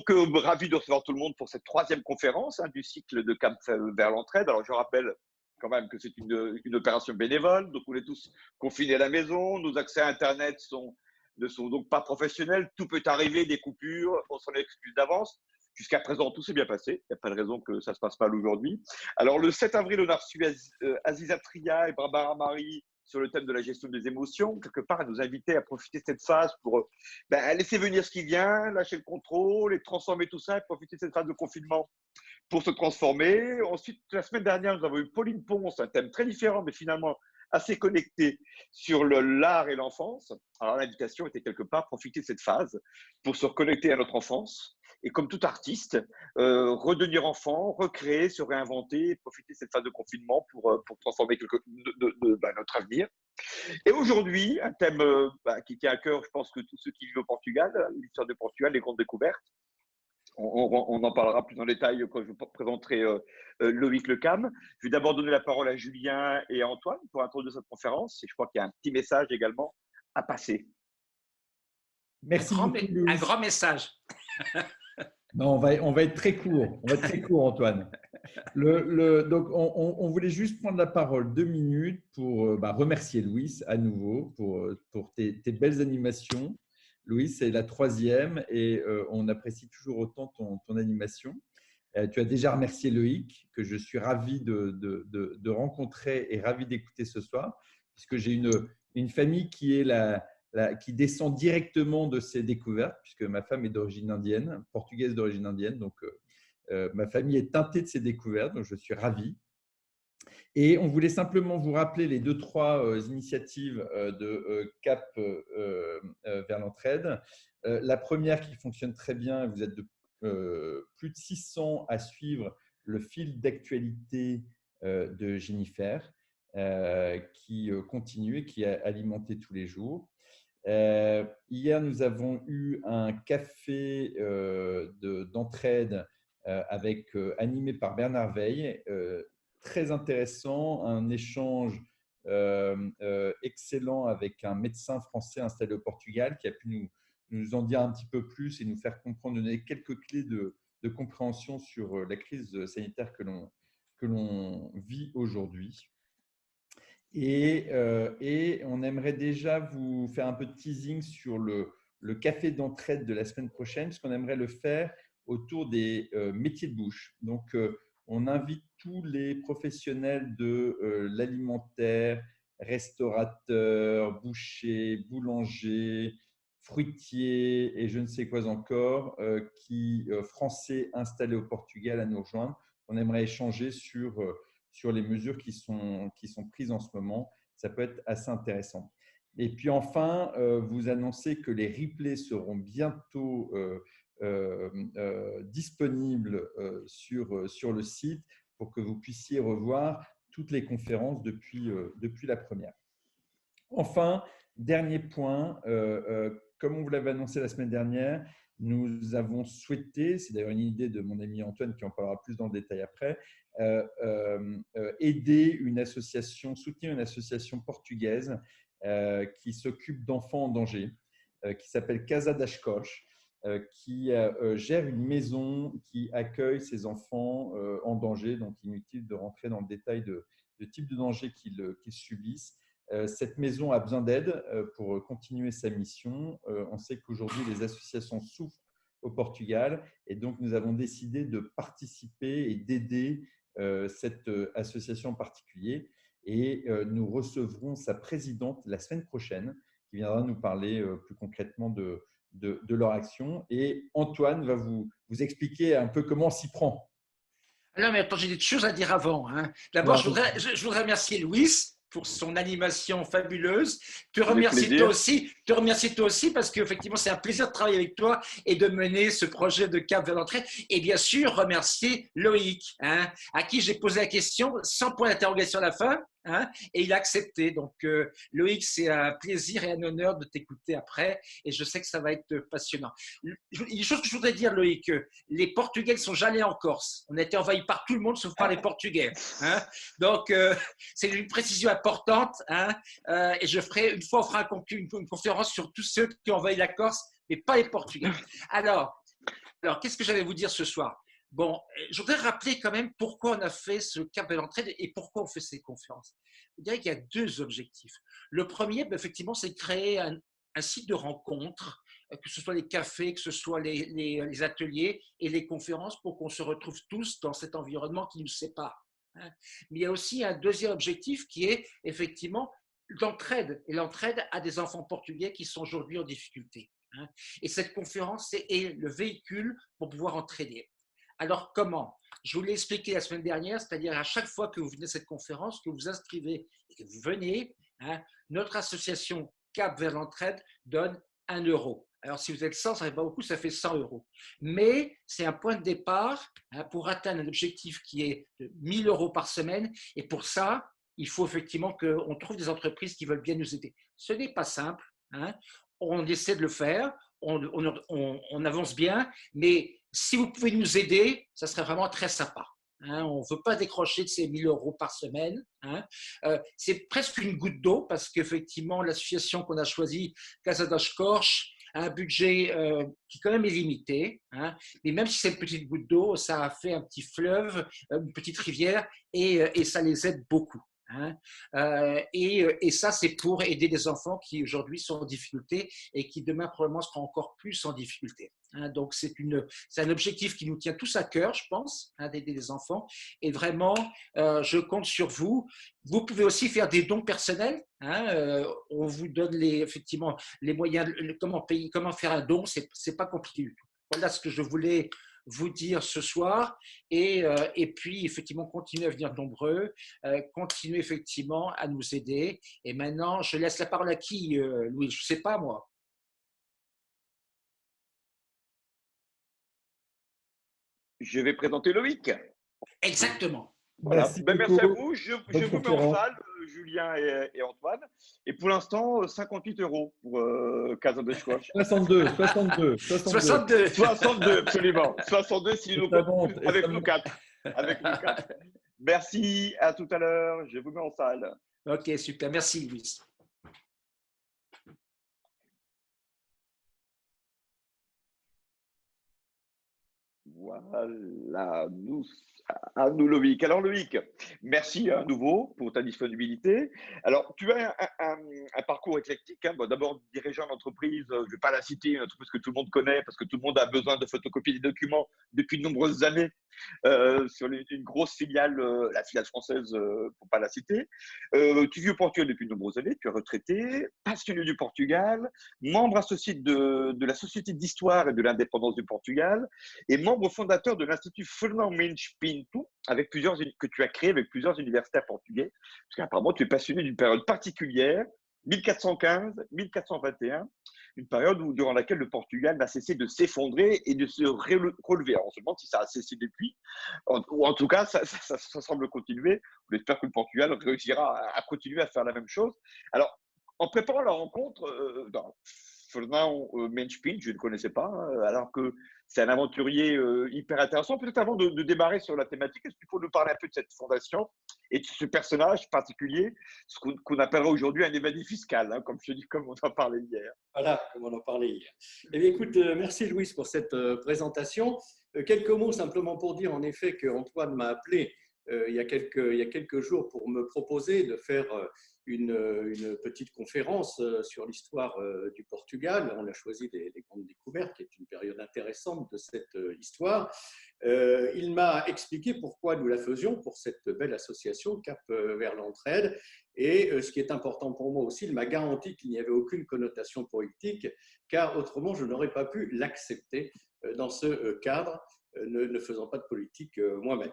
donc ravi de recevoir tout le monde pour cette troisième conférence du cycle de Cap vers l'entraide. Alors, je rappelle quand même que c'est une opération bénévole, donc on est tous confinés à la maison, nos accès à Internet ne sont donc pas professionnels, tout peut arriver, des coupures, on s'en excuse d'avance. Jusqu'à présent, tout s'est bien passé, il n'y a pas de raison que ça se passe mal aujourd'hui. Alors, le 7 avril, on a reçu Aziza Tria et Barbara Marie sur le thème de la gestion des émotions. Quelque part, elle nous invitait à profiter de cette phase pour laisser venir ce qui vient, lâcher le contrôle et transformer tout ça et profiter de cette phase de confinement pour se transformer. Ensuite, la semaine dernière, nous avons eu Pauline Ponce, un thème très différent, mais finalement assez connecté sur l'art et l'enfance. Alors, l'invitation était quelque part profiter de cette phase pour se reconnecter à notre enfance et, comme tout artiste, redevenir enfant, recréer, se réinventer, profiter de cette phase de confinement pour transformer notre avenir. Et aujourd'hui, un thème qui tient à cœur, je pense que tous ceux qui vivent au Portugal, l'histoire du Portugal, les grandes découvertes. On en parlera plus en détail quand je présenterai Loïc Lecam. Je vais d'abord donner la parole à Julien et à Antoine pour introduire cette conférence. Et je crois qu'il y a un petit message également à passer. Merci beaucoup, Louis. Un grand message. Non, on va être très court. On va être très court, Antoine. Donc, on voulait juste prendre la parole 2 minutes pour remercier Louis à nouveau pour tes belles animations. Louis, c'est la 3e et on apprécie toujours autant ton animation. Tu as déjà remercié Loïc, que je suis ravi de rencontrer et ravi d'écouter ce soir, puisque j'ai une famille qui descend directement de ces découvertes, puisque ma femme est d'origine indienne, portugaise d'origine indienne. Donc, ma famille est teintée de ces découvertes, donc je suis ravi. Et on voulait simplement vous rappeler les 2-3 initiatives de Cap vers l'entraide. La première qui fonctionne très bien, vous êtes plus de 600 à suivre le fil d'actualité de Jennifer, qui continue et qui est alimenté tous les jours. Hier, nous avons eu un café d'entraide animé par Bernard Veil, très intéressant, un échange excellent avec un médecin français installé au Portugal qui a pu nous en dire un petit peu plus et nous faire comprendre, donner quelques clés de compréhension sur la crise sanitaire que l'on vit aujourd'hui. Et on aimerait déjà vous faire un peu de teasing sur le café d'entraide de la semaine prochaine, puisqu'on aimerait le faire autour des métiers de bouche. Donc, on invite tous les professionnels de l'alimentaire, restaurateurs, bouchers, boulangers, fruitiers et je ne sais quoi encore, français installés au Portugal à nous rejoindre. On aimerait échanger sur les mesures qui sont prises en ce moment. Ça peut être assez intéressant. Et puis enfin, vous annoncez que les replays seront bientôt disponibles sur le site pour que vous puissiez revoir toutes les conférences depuis la première. Enfin, dernier point, comme on vous l'avait annoncé la semaine dernière, nous avons souhaité, c'est d'ailleurs une idée de mon ami Antoine qui en parlera plus dans le détail après, soutenir une association portugaise qui s'occupe d'enfants en danger, qui s'appelle Casa das Costas, qui gère une maison qui accueille ces enfants en danger. Donc, inutile de rentrer dans le détail de type de danger qu'ils subissent. Cette maison a besoin d'aide pour continuer sa mission. On sait qu'aujourd'hui, les associations souffrent au Portugal et donc nous avons décidé de participer et d'aider cette association en particulier. Et nous recevrons sa présidente la semaine prochaine qui viendra nous parler plus concrètement de leur action. Et Antoine va vous expliquer un peu comment on s'y prend. Non, mais attends, j'ai des choses à dire avant. D'abord, je voudrais remercier Louis pour son animation fabuleuse. Te remercier toi aussi parce qu'effectivement, c'est un plaisir de travailler avec toi et de mener ce projet de Cap vers l'entraide. Et bien sûr, remercier Loïc, à qui j'ai posé la question sans point d'interrogation à la fin. Et il a accepté. Donc, Loïc, c'est un plaisir et un honneur de t'écouter après. Et je sais que ça va être passionnant. Une chose que je voudrais dire, Loïc, les Portugais ne sont jamais en Corse. On a été envahis par tout le monde sauf par les Portugais. Donc, c'est une précision importante. Et une fois, on fera une conférence sur tous ceux qui ont envahi la Corse, mais pas les Portugais. Alors, Alors, qu'est-ce que j'allais vous dire ce soir? Bon, je voudrais rappeler quand même pourquoi on a fait ce Cap de l'entraide et pourquoi on fait ces conférences. Je dirais qu'il y a deux objectifs. Le premier, effectivement, c'est de créer un site de rencontre, que ce soit les cafés, que ce soit les ateliers et les conférences, pour qu'on se retrouve tous dans cet environnement qui nous sépare. Mais il y a aussi un deuxième objectif qui est effectivement l'entraide, et l'entraide à des enfants portugais qui sont aujourd'hui en difficulté. Et cette conférence est le véhicule pour pouvoir entraider. Alors comment? Je vous l'ai expliqué la semaine dernière, c'est-à-dire à chaque fois que vous venez à cette conférence, que vous inscrivez et que vous venez, notre association Cap vers l'entraide donne 1 euro. Alors si vous êtes 100, ça ne fait pas beaucoup, ça fait 100 euros. Mais c'est un point de départ pour atteindre un objectif qui est de 1 000 euros par semaine. Et pour ça, il faut effectivement qu'on trouve des entreprises qui veulent bien nous aider. Ce n'est pas simple. On essaie de le faire, on avance bien, mais si vous pouvez nous aider, ça serait vraiment très sympa. On ne veut pas décrocher de ces 1 000 euros par semaine. C'est presque une goutte d'eau parce qu'effectivement, l'association qu'on a choisie, Casa das Corches, a un budget qui quand même est limité. Mais même si c'est une petite goutte d'eau, ça a fait un petit fleuve, une petite rivière et ça les aide beaucoup. Et ça, c'est pour aider des enfants qui aujourd'hui sont en difficulté et qui demain probablement seront encore plus en difficulté. Donc c'est un objectif qui nous tient tous à cœur, je pense, d'aider les enfants. Et vraiment, je compte sur vous. Vous pouvez aussi faire des dons personnels. On vous donne effectivement les moyens, comment faire un don. C'est pas compliqué du tout. Voilà ce que je voulais vous dire ce soir et puis effectivement continuez à venir nombreux, continuez effectivement à nous aider. Et maintenant, je laisse la parole à qui, Louis? Je ne sais pas moi. Je vais présenter Loïc. Exactement. Voilà. Merci, Merci à vous. Je vous mets en conférence. salle, Julien et Antoine. Et pour l'instant, 58 euros pour Casa dos Corches. 62, 62, absolument. 62 si nous, avec nous quatre. Avec nous quatre. Merci, à tout à l'heure. Je vous mets en salle. Ok, super. Merci, Louis. Voilà, à nous Loïc. Alors Loïc, merci à nouveau pour ta disponibilité. Alors tu as un parcours éclectique. Bon, d'abord dirigeant d'entreprise, je ne vais pas la citer, une entreprise que tout le monde connaît parce que tout le monde a besoin de photocopier des documents depuis de nombreuses années sur une grosse filiale, la filiale française, pour ne pas la citer. Tu vis au Portugal depuis de nombreuses années, tu es retraité, passionné du Portugal, membre associé de la Société d'Histoire et de l'Indépendance du Portugal et membre fondateur de l'Institut Fernão Mendes Pinto, que tu as créé avec plusieurs universitaires portugais, parce qu'apparemment tu es passionné d'une période particulière, 1415-1421, une période durant laquelle le Portugal n'a cessé de s'effondrer et de se relever. Alors, on se demande si ça a cessé depuis, ou en tout cas, ça semble continuer. On espère que le Portugal réussira à continuer à faire la même chose. Alors, en préparant la rencontre, Fernão Mendes Pinto, je ne connaissais pas, alors que c'est un aventurier hyper intéressant. Peut-être avant de démarrer sur la thématique, est-ce qu'il faut nous parler un peu de cette fondation et de ce personnage particulier, ce qu'on appellera aujourd'hui un évadé fiscal, comme on en parlait hier. Voilà, comme on en parlait hier. Eh bien, écoute, merci Louis pour cette présentation. Quelques mots simplement pour dire en effet qu'Antoine m'a appelé il y a quelques jours pour me proposer de faire une petite conférence sur l'histoire du Portugal. On a choisi les grandes découvertes, qui est une période intéressante de cette histoire. Il m'a expliqué pourquoi nous la faisions pour cette belle association Cap vers l'entraide. Et ce qui est important pour moi aussi, il m'a garanti qu'il n'y avait aucune connotation politique, car autrement je n'aurais pas pu l'accepter dans ce cadre, ne faisant pas de politique moi-même.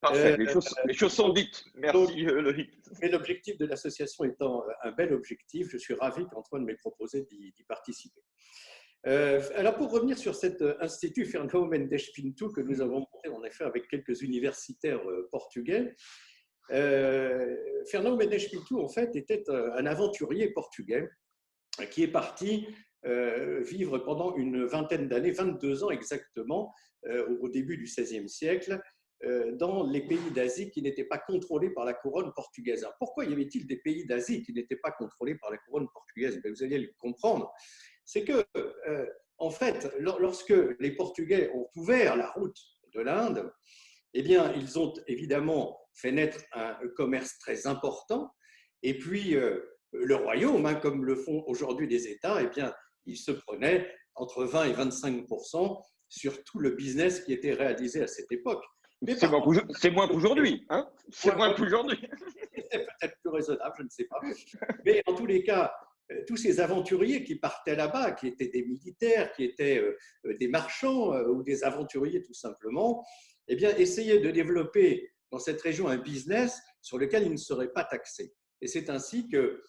Parfait, les choses sont dites. Merci Loïc. Mais l'objectif de l'association étant un bel objectif, je suis ravi qu'Antoine m'ait proposé d'y participer. Alors pour revenir sur cet institut Fernão Mendes Pinto que nous avons monté en effet avec quelques universitaires portugais, Fernão Mendes Pinto en fait était un aventurier portugais qui est parti vivre pendant une vingtaine d'années, 22 ans exactement, au début du XVIe siècle, dans les pays d'Asie qui n'étaient pas contrôlés par la couronne portugaise. Alors, pourquoi y avait-il des pays d'Asie qui n'étaient pas contrôlés par la couronne portugaise? Vous allez le comprendre. C'est que, en fait, lorsque les Portugais ont ouvert la route de l'Inde, eh bien, ils ont évidemment fait naître un commerce très important. Et puis, le royaume, hein, comme le font aujourd'hui les États, eh bien, il se prenait entre 20 et 25% sur tout le business qui était réalisé à cette époque. C'est moins qu'aujourd'hui. Hein, c'est moins qu'aujourd'hui. C'est peut-être plus raisonnable, je ne sais pas. Mais en tous les cas, tous ces aventuriers qui partaient là-bas, qui étaient des militaires, qui étaient des marchands ou des aventuriers tout simplement, eh bien, essayaient de développer dans cette région un business sur lequel ils ne seraient pas taxés. Et c'est ainsi que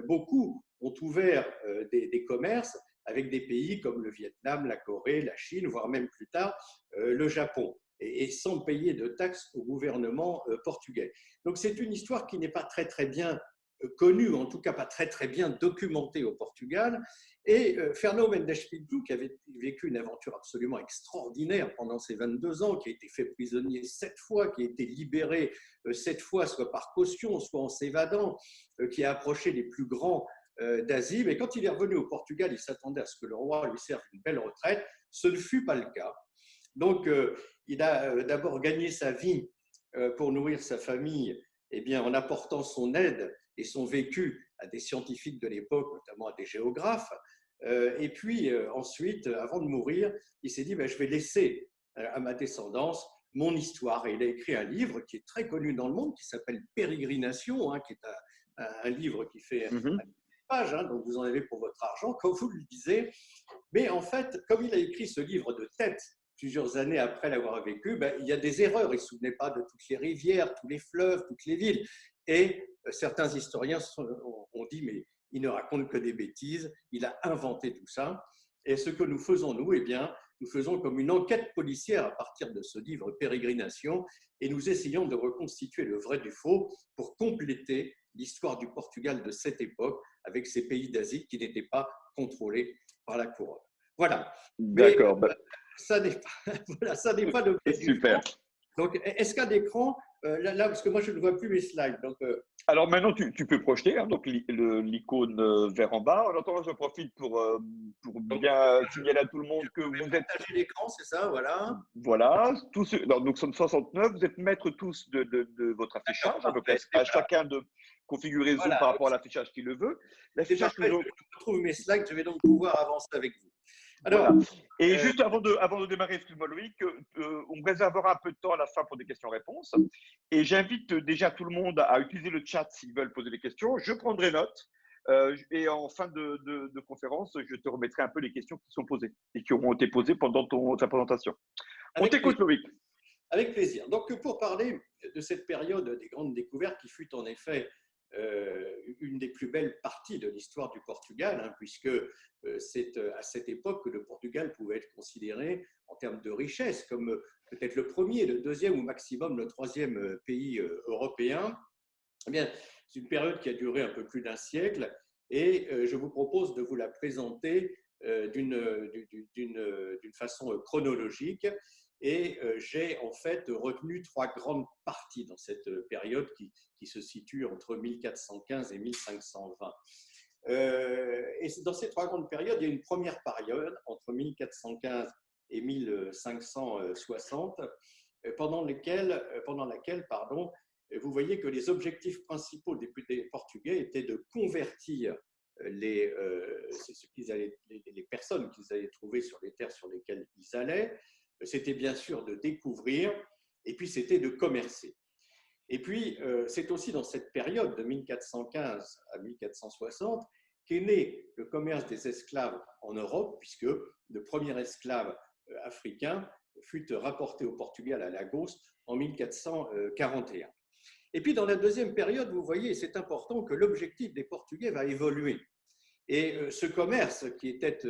beaucoup ont ouvert des commerces avec des pays comme le Vietnam, la Corée, la Chine, voire même plus tard le Japon, et sans payer de taxes au gouvernement portugais. Donc c'est une histoire qui n'est pas très très bien connue, ou en tout cas pas très très bien documentée au Portugal. Et Fernão Mendes Pinto, qui avait vécu une aventure absolument extraordinaire pendant ses 22 ans, qui a été fait prisonnier 7 fois, qui a été libéré 7 fois, soit par caution, soit en s'évadant, qui a approché les plus grands d'Asie. Mais quand il est revenu au Portugal, il s'attendait à ce que le roi lui serve une belle retraite. Ce ne fut pas le cas. Donc, il a d'abord gagné sa vie pour nourrir sa famille, eh bien, en apportant son aide et son vécu à des scientifiques de l'époque, notamment à des géographes. Et puis ensuite, avant de mourir, il s'est dit je vais laisser à ma descendance mon histoire. Et il a écrit un livre qui est très connu dans le monde, qui s'appelle Pérégrination, hein, qui est un livre qui fait pages, hein, donc vous en avez pour votre argent, comme vous le disiez. Mais en fait, comme il a écrit ce livre de tête plusieurs années après l'avoir vécu, il y a des erreurs. Il ne se souvenait pas de toutes les rivières, tous les fleuves, toutes les villes. Et certains historiens ont dit, mais il ne raconte que des bêtises, il a inventé tout ça. Et ce que nous faisons, nous, eh bien, nous faisons comme une enquête policière à partir de ce livre Pérégrination, et nous essayons de reconstituer le vrai du faux pour compléter l'histoire du Portugal de cette époque avec ces pays d'Asie qui n'étaient pas contrôlés par la couronne. Voilà. D'accord. Ça n'est pas, voilà, ça n'est pas le super. Donc, est-ce qu'à l'écran, là, parce que moi, je ne vois plus mes slides. Donc, alors maintenant, tu peux projeter hein, donc l'icône vers en bas. En attendant, je profite pour bien signaler à tout le monde que vous êtes… Partager l'écran, c'est ça, voilà. Voilà. Donc, nous sommes 69. Vous êtes maîtres tous de votre affichage. Donc, à chacun de configurer Zoom par rapport à l'affichage qu'il le veut. L'affichage que je retrouve mes slides, je vais donc pouvoir avancer avec vous. Alors, voilà. Et juste avant de démarrer, excuse-moi Loïc, on réservera un peu de temps à la fin pour des questions-réponses. Et j'invite déjà tout le monde à utiliser le chat s'ils veulent poser des questions. Je prendrai note. Et en fin de conférence, je te remettrai un peu les questions qui sont posées et qui auront été posées pendant ta présentation. On t'écoute, Loïc. Avec plaisir. Donc, pour parler de cette période des grandes découvertes qui fut en effet une des plus belles parties de l'histoire du Portugal, hein, puisque c'est à cette époque que le Portugal pouvait être considéré en termes de richesse comme peut-être le premier, le deuxième ou maximum le troisième pays européen. Eh bien, c'est une période qui a duré un peu plus d'un siècle et je vous propose de vous la présenter d'une façon chronologique. Et j'ai en fait retenu 3 grandes parties dans cette période qui se situe entre 1415 et 1520. Et dans ces 3 grandes périodes, il y a une première période entre 1415 et 1560, pendant laquelle vous voyez que les objectifs principaux des Portugais étaient de convertir les personnes qu'ils allaient trouver sur les terres sur lesquelles ils allaient. C'était bien sûr de découvrir, et puis c'était de commercer. Et puis, c'est aussi dans cette période de 1415 à 1460 qu'est né le commerce des esclaves en Europe, puisque le premier esclave africain fut rapporté au Portugal à Lagos en 1441. Et puis, dans la deuxième période, vous voyez, c'est important que l'objectif des Portugais va évoluer. Et ce commerce, qui était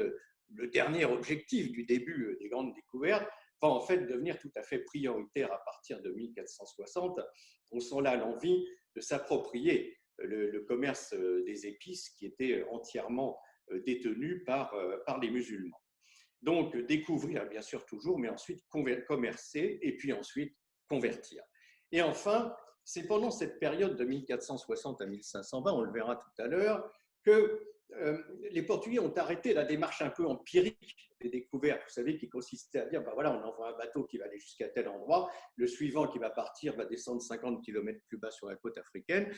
le dernier objectif du début des grandes découvertes, va en fait devenir tout à fait prioritaire à partir de 1460. On sent là l'envie de s'approprier le commerce des épices qui était entièrement détenu par les musulmans. Donc, découvrir, bien sûr, toujours, mais ensuite commercer et puis ensuite convertir. Et enfin, c'est pendant cette période de 1460 à 1520, on le verra tout à l'heure, que les Portugais ont arrêté la démarche un peu empirique des découvertes, vous savez, qui consistait à dire, ben voilà, on envoie un bateau qui va aller jusqu'à tel endroit, le suivant qui va partir va descendre 50 km plus bas sur la côte africaine,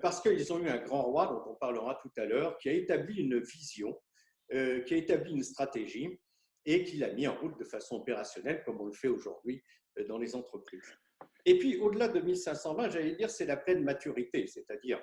parce qu'ils ont eu un grand roi, dont on parlera tout à l'heure, qui a établi une vision, qui a établi une stratégie et qui l'a mis en route de façon opérationnelle, comme on le fait aujourd'hui dans les entreprises. Et puis, au-delà de 1520, j'allais dire, c'est la pleine maturité, c'est-à-dire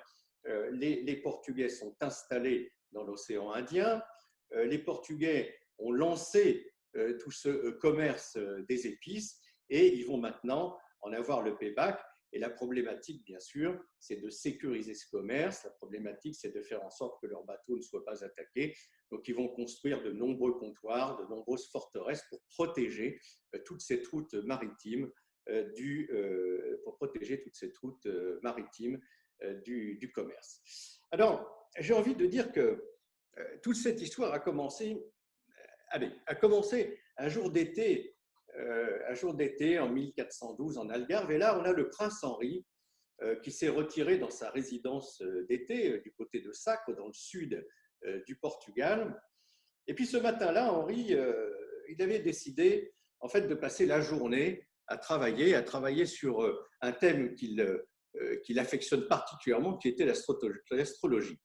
les Portugais sont installés dans l'océan Indien, les Portugais ont lancé tout ce commerce des épices et ils vont maintenant en avoir le payback. Et la problématique, bien sûr, c'est de sécuriser ce commerce. La problématique, c'est de faire en sorte que leurs bateaux ne soient pas attaqués. Donc, ils vont construire de nombreux comptoirs, de nombreuses forteresses pour protéger toute cette route maritime du commerce. Alors, j'ai envie de dire que toute cette histoire a commencé un jour d'été en 1412 en Algarve. Et là, on a le prince Henri qui s'est retiré dans sa résidence d'été du côté de Sacre, dans le sud du Portugal. Et puis ce matin-là, Henri, il avait décidé en fait de passer la journée à travailler sur un thème qu'il affectionne particulièrement, qui était l'astrologie.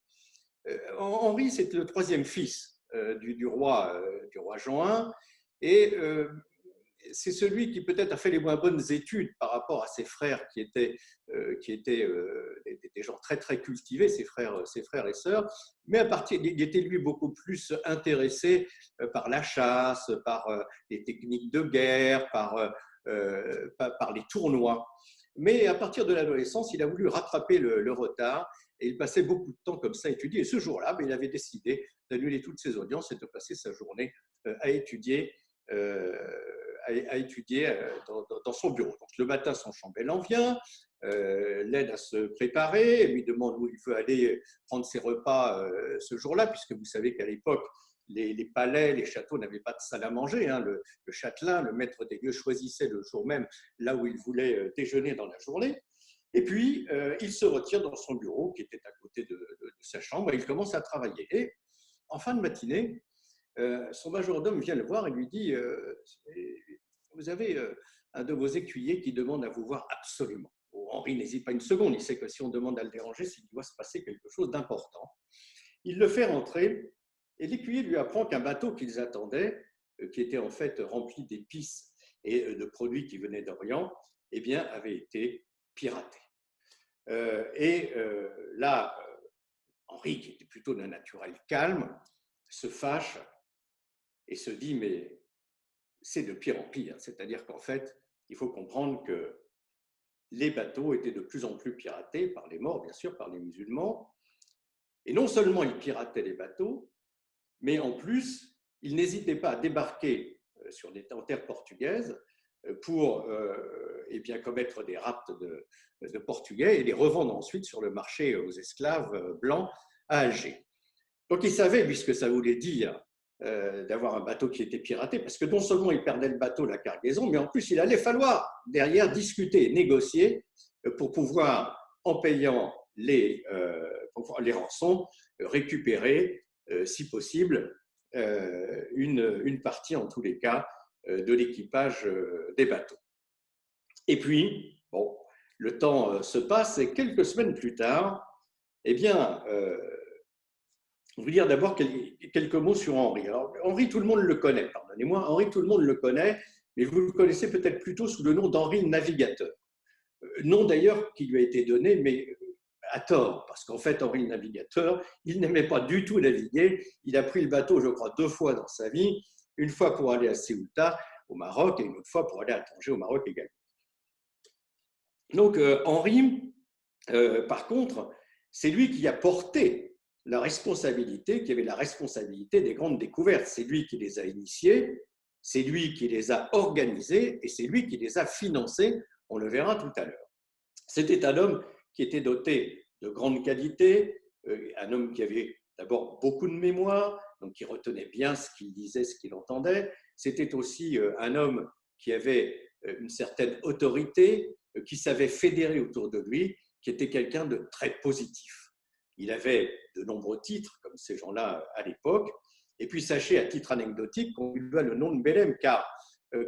Henri, c'est le troisième fils du roi Jean I, et c'est celui qui peut-être a fait les moins bonnes études par rapport à ses frères qui étaient des gens très très cultivés, ses frères et sœurs, mais il était lui beaucoup plus intéressé par la chasse, par les techniques de guerre, par les tournois. Mais à partir de l'adolescence, il a voulu rattraper le retard et il passait beaucoup de temps comme ça à étudier. Et ce jour-là, il avait décidé d'annuler toutes ses audiences et de passer sa journée à étudier dans son bureau. Donc, le matin, son chambellan vient, l'aide à se préparer, lui demande où il veut aller prendre ses repas ce jour-là, puisque vous savez qu'à l'époque, les palais, les châteaux n'avaient pas de salle à manger. Le châtelain, le maître des lieux, choisissait le jour même là où il voulait déjeuner dans la journée. Et puis, il se retire dans son bureau, qui était à côté de sa chambre, et il commence à travailler. Et en fin de matinée, son majordome vient le voir et lui dit « Vous avez un de vos écuyers qui demande à vous voir absolument. » Henri n'hésite pas une seconde, il sait que si on demande à le déranger, c'est qu'il doit se passer quelque chose d'important. Il le fait rentrer et l'écuyer lui apprend qu'un bateau qu'ils attendaient, qui était en fait rempli d'épices et de produits qui venaient d'Orient, eh bien, avait été piraté. Là, Henri, qui était plutôt d'un naturel calme, se fâche et se dit, mais c'est de pire en pire. C'est-à-dire qu'en fait, il faut comprendre que les bateaux étaient de plus en plus piratés par les Maures, bien sûr, par les musulmans. Et non seulement ils pirataient les bateaux, mais en plus, ils n'hésitaient pas à débarquer en terre portugaise pour commettre des rapts de Portugais et les revendre ensuite sur le marché aux esclaves blancs à Alger. Donc il savait, puisque ça voulait dire d'avoir un bateau qui était piraté, parce que non seulement il perdait le bateau, la cargaison, mais en plus il allait falloir derrière discuter, négocier pour pouvoir, en payant les rançons, récupérer, si possible, une partie en tous les cas de l'équipage des bateaux. Et puis, bon, le temps se passe et quelques semaines plus tard, eh bien, je vais dire d'abord quelques mots sur Henri. Alors, Henri, tout le monde le connaît, pardonnez-moi, Henri, tout le monde le connaît, mais vous le connaissez peut-être plutôt sous le nom d'Henri le Navigateur. Nom d'ailleurs qui lui a été donné, mais à tort, parce qu'en fait, Henri le Navigateur, il n'aimait pas du tout naviguer. Il a pris le bateau, je crois, 2 fois dans sa vie, une fois pour aller à Ceuta, au Maroc, et une autre fois pour aller à Tanger, au Maroc également. Donc, Henri, par contre, c'est lui qui a porté la responsabilité, qui avait la responsabilité des grandes découvertes. C'est lui qui les a initiées, c'est lui qui les a organisées, et c'est lui qui les a financées. On le verra tout à l'heure. C'était un homme qui était doté de grandes qualités, un homme qui avait d'abord beaucoup de mémoire, donc qui retenait bien ce qu'il disait, ce qu'il entendait. C'était aussi un homme qui avait une certaine autorité, qui savait fédérer autour de lui, qui était quelqu'un de très positif. Il avait de nombreux titres comme ces gens-là à l'époque. Et puis sachez, à titre anecdotique, qu'on lui doit le nom de Belém, car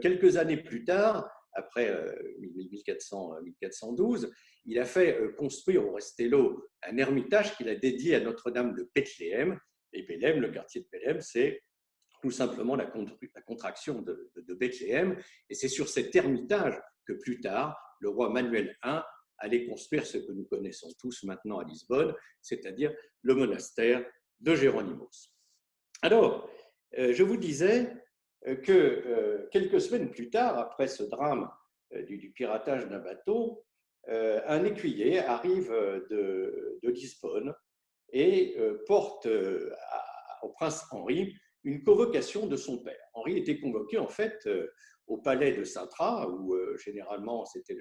quelques années plus tard, après 1412, il a fait construire au Restelo un ermitage qu'il a dédié à Notre-Dame de Bethléem. Et Belém, le quartier de Belém, c'est tout simplement la contraction de Bethléem. Et c'est sur cet ermitage que plus tard, le roi Manuel I allait construire ce que nous connaissons tous maintenant à Lisbonne, c'est-à-dire le monastère de Géronimos. Alors, je vous disais que quelques semaines plus tard, après ce drame du piratage d'un bateau, un écuyer arrive de Lisbonne et porte au prince Henri une convocation de son père. Henri était convoqué en fait au palais de Sintra, où généralement c'était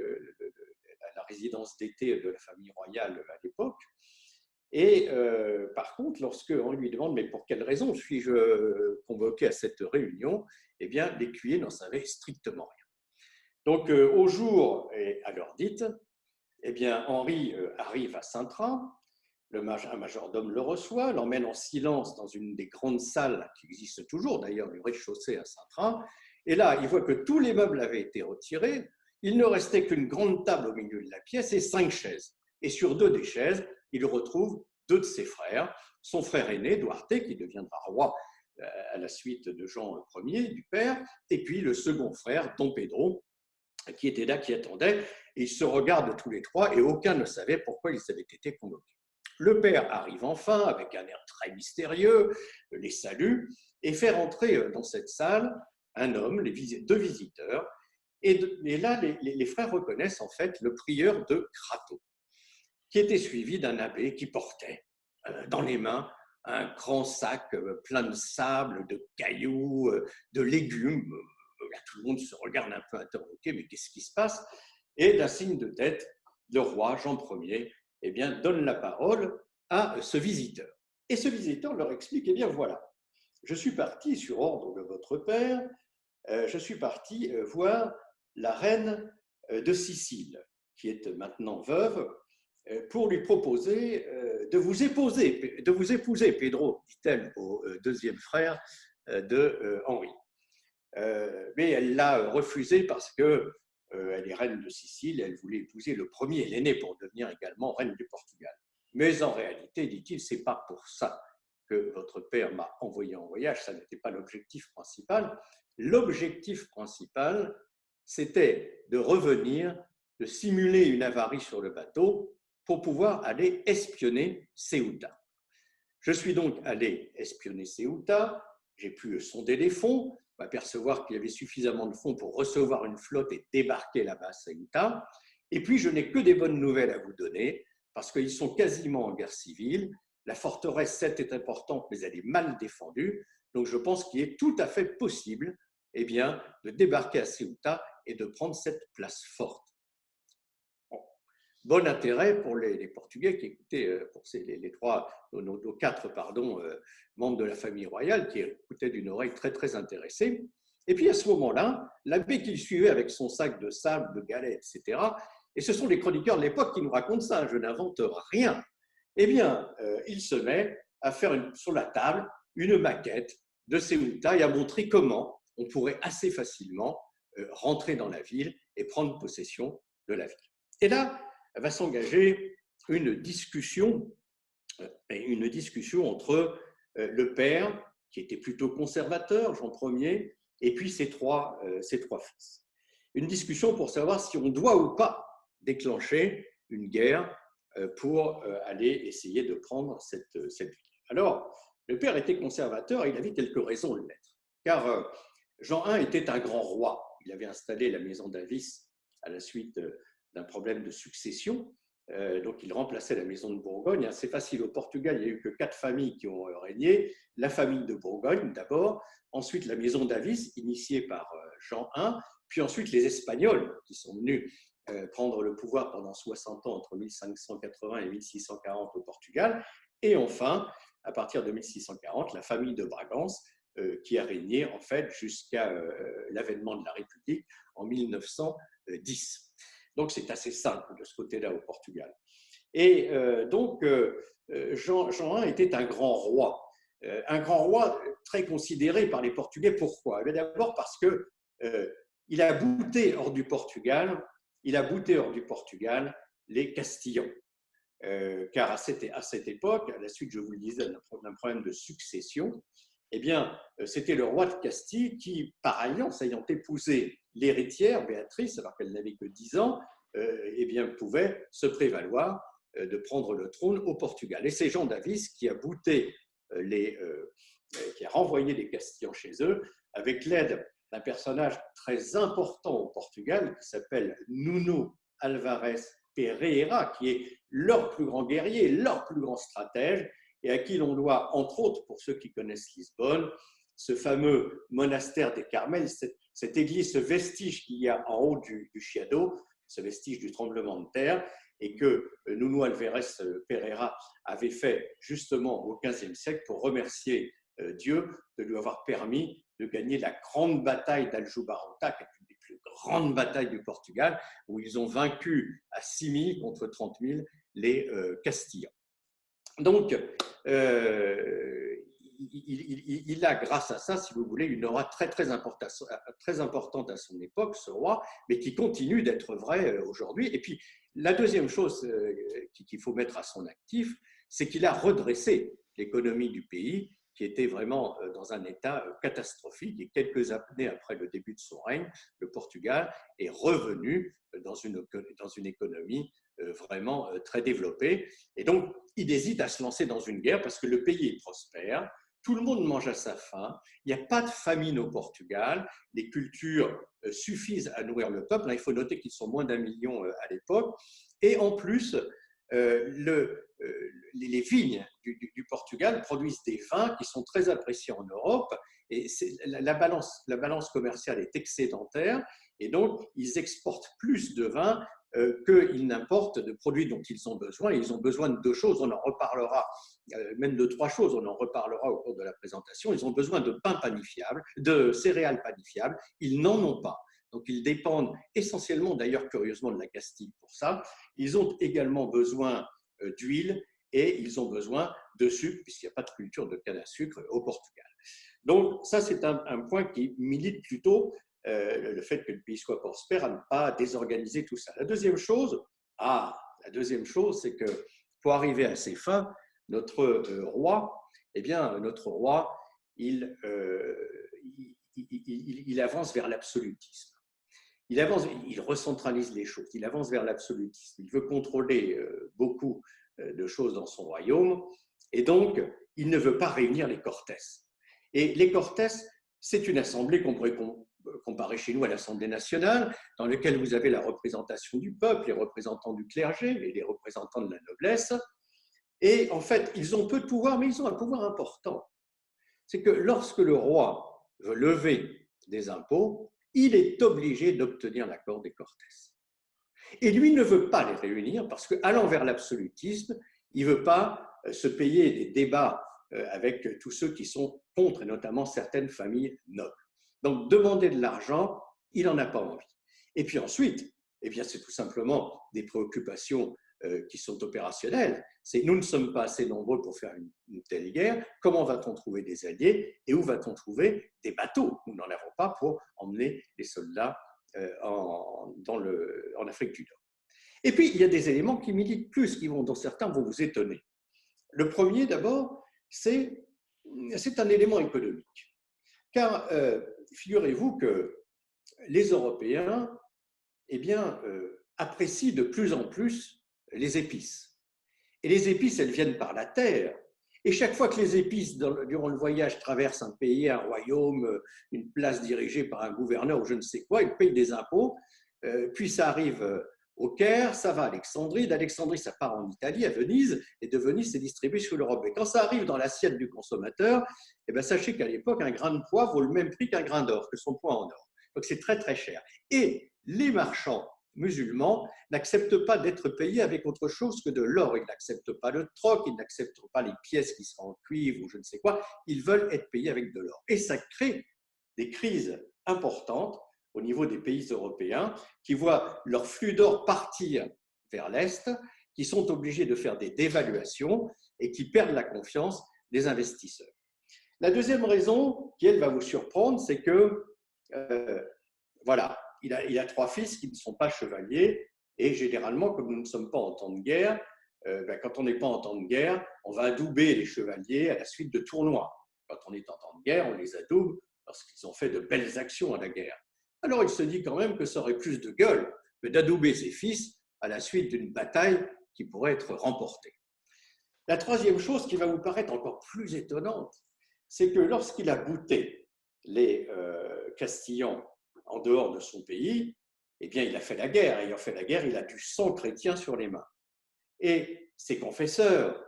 la résidence d'été de la famille royale à l'époque. Et par contre, lorsque on lui demande mais pour quelle raison suis-je convoqué à cette réunion, eh bien l'écuyer n'en savait strictement rien. Donc au jour et à l'heure dite, eh bien Henri arrive à Sintra. Un majordome le reçoit, l'emmène en silence dans une des grandes salles qui existe toujours, d'ailleurs, du rez-de-chaussée à Sintra. Et là, il voit que tous les meubles avaient été retirés. Il ne restait qu'une grande table au milieu de la pièce et 5 chaises. Et sur 2 des chaises, il retrouve 2 de ses frères. Son frère aîné, Duarte, qui deviendra roi à la suite de Jean Ier, du père, et puis le second frère, Dom Pedro, qui était là, qui attendait. Et ils se regardent tous les 3 et aucun ne savait pourquoi ils avaient été convoqués. Le père arrive enfin avec un air très mystérieux, les salue et fait rentrer dans cette salle un homme, 2 visiteurs. Et là, les frères reconnaissent en fait le prieur de Crato, qui était suivi d'un abbé qui portait dans les mains un grand sac plein de sable, de cailloux, de légumes. Là, tout le monde se regarde un peu interloqué, mais qu'est-ce qui se passe? Et d'un signe de tête, le roi Jean Ier eh bien, donne la parole à ce visiteur. Et ce visiteur leur explique, eh bien voilà, je suis parti sur ordre de votre père, je suis parti voir la reine de Sicile, qui est maintenant veuve, pour lui proposer de vous épouser, Pedro, dit-elle au 2e frère de Henri. Mais elle l'a refusé parce que elle est reine de Sicile, elle voulait épouser le premier, l'aîné, pour devenir également reine du Portugal. Mais en réalité, dit-il, c'est pas pour ça que votre père m'a envoyé en voyage, ça n'était pas l'objectif principal. L'objectif principal, c'était de revenir, de simuler une avarie sur le bateau pour pouvoir aller espionner Ceuta. Je suis donc allé espionner Ceuta, j'ai pu sonder les fonds, m'apercevoir qu'il y avait suffisamment de fonds pour recevoir une flotte et débarquer là-bas à Ceuta. Et puis, je n'ai que des bonnes nouvelles à vous donner, parce qu'ils sont quasiment en guerre civile. La forteresse 7 est importante, mais elle est mal défendue. Donc, je pense qu'il est tout à fait possible eh bien, de débarquer à Ceuta et de prendre cette place forte. Bon intérêt pour les Portugais qui écoutaient, pour nos 4 membres de la famille royale, qui écoutaient d'une oreille très, très intéressée. Et puis à ce moment-là, l'abbé qui le suivait avec son sac de sable, de galets, etc., et ce sont les chroniqueurs de l'époque qui nous racontent ça, je n'invente rien, eh bien, il se met à faire sur la table une maquette de Ceuta et à montrer comment on pourrait assez facilement rentrer dans la ville et prendre possession de la ville. Et là, va s'engager une discussion entre le père, qui était plutôt conservateur, Jean Ier, et puis ses trois fils. Une discussion pour savoir si on doit ou pas déclencher une guerre pour aller essayer de prendre cette ville. Alors, le père était conservateur et il avait quelques raisons de l'être, car Jean I était un grand roi. Il avait installé la maison d'Avis à la suite d'un problème de succession. Donc, il remplaçait la maison de Bourgogne. C'est facile, au Portugal, il n'y a eu que 4 familles qui ont régné. La famille de Bourgogne, d'abord, ensuite la maison d'Avis, initiée par Jean I, puis ensuite les Espagnols, qui sont venus prendre le pouvoir pendant 60 ans, entre 1580 et 1640 au Portugal. Et enfin, à partir de 1640, la famille de Bragance, qui a régné, en fait, jusqu'à l'avènement de la République en 1910. Donc, c'est assez simple de ce côté-là au Portugal. Et donc, Jean I était un grand roi. Un grand roi très considéré par les Portugais. Pourquoi? D'abord parce que il a bouté hors du Portugal, les Castillans. Car à cette époque, à la suite, je vous le disais, d'un problème de succession, eh bien, c'était le roi de Castille qui, par alliance, ayant épousé l'héritière Béatrice, alors qu'elle n'avait que 10 ans, eh bien, pouvait se prévaloir de prendre le trône au Portugal. Et c'est Jean d'Avis qui a bouté qui a renvoyé les Castillans chez eux avec l'aide d'un personnage très important au Portugal qui s'appelle Nuno Alvarez Pereira, qui est leur plus grand guerrier, leur plus grand stratège, et à qui l'on doit, entre autres, pour ceux qui connaissent Lisbonne, ce fameux monastère des Carmels, cette église, ce vestige qu'il y a en haut du Chiado, ce vestige du tremblement de terre, et que Nuno Alvarez Pereira avait fait justement au XVe siècle pour remercier Dieu de lui avoir permis de gagner la grande bataille d'Aljubarrota, qui est une des plus grandes batailles du Portugal, où ils ont vaincu à 6 000 contre 30 000 les Castillans. Donc, il a, grâce à ça, si vous voulez, une aura très importante à son époque, ce roi, mais qui continue d'être vrai aujourd'hui. Et puis, la deuxième chose qu'il faut mettre à son actif, c'est qu'il a redressé l'économie du pays, qui était vraiment dans un état catastrophique. Et quelques années après le début de son règne, le Portugal est revenu dans une économie vraiment très développée. Et donc, il hésite à se lancer dans une guerre parce que le pays est prospère, tout le monde mange à sa faim, il n'y a pas de famine au Portugal, les cultures suffisent à nourrir le peuple. Il faut noter qu'ils sont moins d'1 million à l'époque. Et en plus, les vignes du Portugal produisent des vins qui sont très appréciés en Europe, et la balance commerciale est excédentaire, et donc ils exportent plus de vin qu'ils n'importent de produits dont ils ont besoin. Et ils ont besoin de 2 choses, on en reparlera, même de 3 choses, on en reparlera au cours de la présentation. Ils ont besoin de pain panifiable, de céréales panifiables, ils n'en ont pas. Donc, ils dépendent essentiellement, d'ailleurs, curieusement, de la Castille pour ça. Ils ont également besoin d'huile et ils ont besoin de sucre, puisqu'il n'y a pas de culture de canne à sucre au Portugal. Donc, ça, c'est un point qui milite plutôt le fait que le pays soit prospère, à ne pas désorganiser tout ça. La deuxième chose, c'est que pour arriver à ses fins, notre roi, il avance vers l'absolutisme. Il recentralise les choses, il avance vers l'absolutisme, il veut contrôler beaucoup de choses dans son royaume, et donc il ne veut pas réunir les Cortes. Et les Cortes, c'est une assemblée qu'on pourrait comparer chez nous à l'Assemblée nationale, dans laquelle vous avez la représentation du peuple, les représentants du clergé et les représentants de la noblesse. Et en fait, ils ont peu de pouvoir, mais ils ont un pouvoir important. C'est que lorsque le roi veut lever des impôts, il est obligé d'obtenir l'accord des Cortes. Et lui ne veut pas les réunir parce qu'allant vers l'absolutisme, il ne veut pas se payer des débats avec tous ceux qui sont contre, et notamment certaines familles nobles. Donc, demander de l'argent, il n'en a pas envie. Et puis ensuite, eh bien, c'est tout simplement des préoccupations qui sont opérationnelles. C'est nous ne sommes pas assez nombreux pour faire une telle guerre. Comment va-t-on trouver des alliés et où va-t-on trouver des bateaux? Nous n'en avons pas pour emmener les soldats en Afrique du Nord. Et puis, il y a des éléments qui militent plus, dont certains vont vous étonner. Le premier, d'abord, c'est un élément économique. Car figurez-vous que les Européens apprécient de plus en plus les épices. Et les épices, elles viennent par la terre. Et chaque fois que les épices, durant le voyage, traversent un pays, un royaume, une place dirigée par un gouverneur ou je ne sais quoi, ils payent des impôts, puis ça arrive au Caire, ça va à Alexandrie, d'Alexandrie ça part en Italie, à Venise, et de Venise c'est distribué sur l'Europe. Et quand ça arrive dans l'assiette du consommateur, sachez qu'à l'époque, un grain de pois vaut le même prix qu'un grain d'or, que son poids en or. Donc c'est très très cher. Et les marchands musulmans n'acceptent pas d'être payés avec autre chose que de l'or. Ils n'acceptent pas le troc, ils n'acceptent pas les pièces qui sont en cuivre ou je ne sais quoi. Ils veulent être payés avec de l'or. Et ça crée des crises importantes au niveau des pays européens qui voient leur flux d'or partir vers l'Est qui sont obligés de faire des dévaluations et qui perdent la confiance des investisseurs. La deuxième raison, qui elle va vous surprendre, c'est que voilà, il a 3 fils qui ne sont pas chevaliers et généralement, comme nous ne sommes pas en temps de guerre, quand on n'est pas en temps de guerre, on va adouber les chevaliers à la suite de tournois. Quand on est en temps de guerre, on les adoube parce qu'ils ont fait de belles actions à la guerre. Alors il se dit quand même que ça aurait plus de gueule que d'adouber ses fils à la suite d'une bataille qui pourrait être remportée. La troisième chose qui va vous paraître encore plus étonnante, c'est que lorsqu'il a bouté les Castillans en dehors de son pays, eh bien, il a fait la guerre. Ayant fait la guerre, il a du sang chrétien sur les mains. Et ses confesseurs,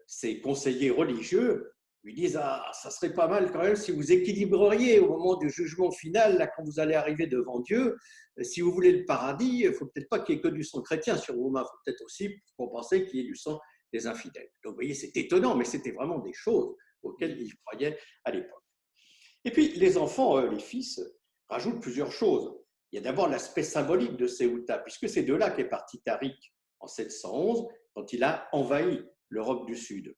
ses conseillers religieux lui disent « Ah, ça serait pas mal quand même si vous équilibreriez au moment du jugement final, là, quand vous allez arriver devant Dieu, si vous voulez le paradis, il ne faut peut-être pas qu'il y ait que du sang chrétien sur vos mains, il faut peut-être aussi compenser qu'il y ait du sang des infidèles. » Donc, vous voyez, c'est étonnant, mais c'était vraiment des choses auxquelles il croyait à l'époque. Et puis, les enfants, les fils, rajoutent plusieurs choses. Il y a d'abord l'aspect symbolique de Ceuta, puisque c'est de là qu'est parti Tariq en 711, quand il a envahi l'Europe du Sud.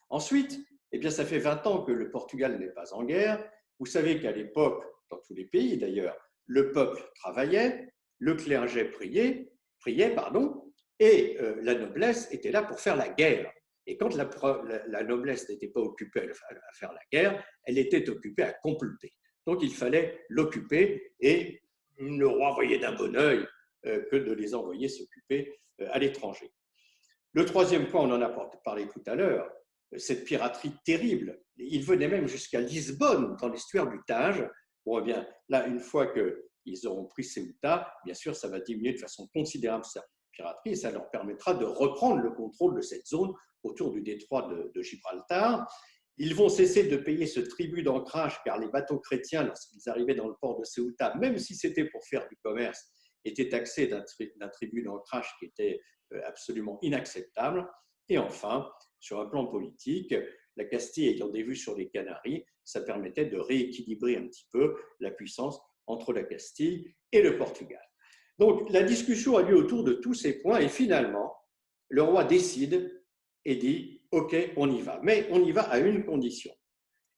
Ensuite, eh bien, ça fait 20 ans que le Portugal n'est pas en guerre. Vous savez qu'à l'époque, dans tous les pays d'ailleurs, le peuple travaillait, le clergé priait, et la noblesse était là pour faire la guerre. Et quand la noblesse n'était pas occupée à faire la guerre, elle était occupée à comploter. Donc il fallait l'occuper et le roi voyait d'un bon œil que de les envoyer s'occuper à l'étranger. Le troisième point, on en a parlé tout à l'heure, cette piraterie terrible. Ils venaient même jusqu'à Lisbonne, dans l'estuaire du Tage. Bon, eh bien, là, une fois qu'ils auront pris Ceuta, bien sûr, ça va diminuer de façon considérable cette piraterie et ça leur permettra de reprendre le contrôle de cette zone autour du détroit de Gibraltar. Ils vont cesser de payer ce tribut d'ancrage car les bateaux chrétiens, lorsqu'ils arrivaient dans le port de Ceuta, même si c'était pour faire du commerce, étaient taxés d'un tribut d'ancrage qui était absolument inacceptable. Et enfin, sur un plan politique, la Castille ayant des vues sur les Canaries, ça permettait de rééquilibrer un petit peu la puissance entre la Castille et le Portugal. Donc la discussion a lieu autour de tous ces points et finalement, le roi décide et dit « Ok, on y va ». Mais on y va à une condition.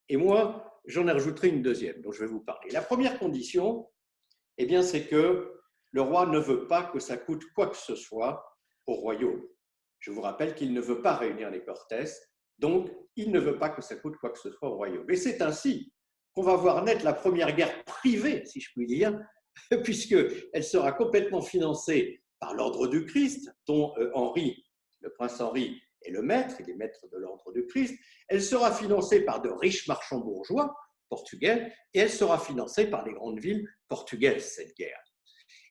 Et moi, j'en rajouterai une deuxième dont je vais vous parler. La première condition, eh bien, c'est que le roi ne veut pas que ça coûte quoi que ce soit au royaume. Je vous rappelle qu'il ne veut pas réunir les Cortés, donc il ne veut pas que ça coûte quoi que ce soit au royaume. Et c'est ainsi qu'on va voir naître la première guerre privée, si je puis dire, puisqu'elle sera complètement financée par l'ordre du Christ, dont Henri, le prince Henri, est le maître, il est maître de l'ordre du Christ. Elle sera financée par de riches marchands bourgeois portugais et elle sera financée par les grandes villes portugaises, cette guerre.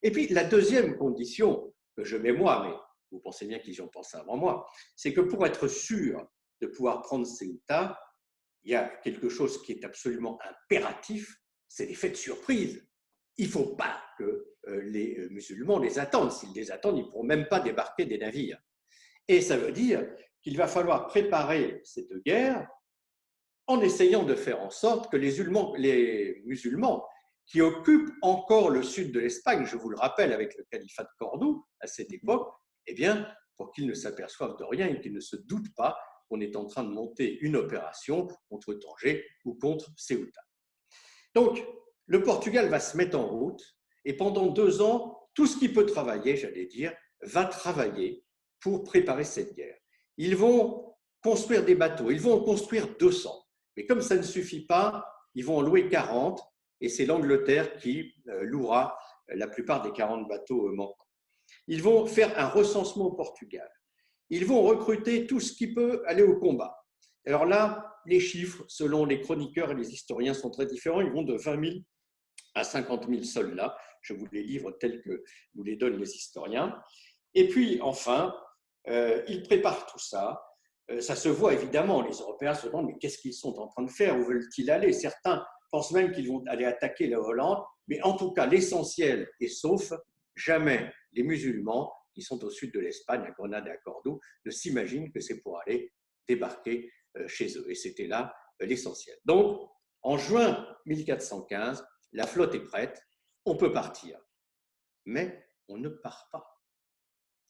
Et puis la deuxième condition que je mets moi, mais vous pensez bien qu'ils y ont pensé avant moi, c'est que pour être sûr de pouvoir prendre Ceuta, il y a quelque chose qui est absolument impératif, c'est l'effet de surprise. Il ne faut pas que les musulmans les attendent. S'ils les attendent, ils ne pourront même pas débarquer des navires. Et ça veut dire qu'il va falloir préparer cette guerre en essayant de faire en sorte que les musulmans qui occupent encore le sud de l'Espagne, je vous le rappelle avec le califat de Cordoue à cette époque, eh bien, pour qu'ils ne s'aperçoivent de rien et qu'ils ne se doutent pas qu'on est en train de monter une opération contre Tanger ou contre Ceuta. Donc, le Portugal va se mettre en route et pendant 2 ans, tout ce qui peut travailler, j'allais dire, va travailler pour préparer cette guerre. Ils vont construire des bateaux, ils vont en construire 200. Mais comme ça ne suffit pas, ils vont en louer 40 et c'est l'Angleterre qui louera la plupart des 40 bateaux manquants. Ils vont faire un recensement au Portugal. Ils vont recruter tout ce qui peut aller au combat. Alors là, les chiffres, selon les chroniqueurs et les historiens, sont très différents. Ils vont de 20 000 à 50 000 soldats. Je vous les livre tels que nous les donnent les historiens. Et puis, enfin, ils préparent tout ça. Ça se voit évidemment. Les Européens se demandent mais qu'est-ce qu'ils sont en train de faire? Où veulent-ils aller? Certains pensent même qu'ils vont aller attaquer la Hollande. Mais en tout cas, l'essentiel est sauf. Jamais les musulmans qui sont au sud de l'Espagne, à Grenade et à Cordoue, ne s'imaginent que c'est pour aller débarquer chez eux. Et c'était là l'essentiel. Donc, en juin 1415, la flotte est prête, on peut partir. Mais on ne part pas.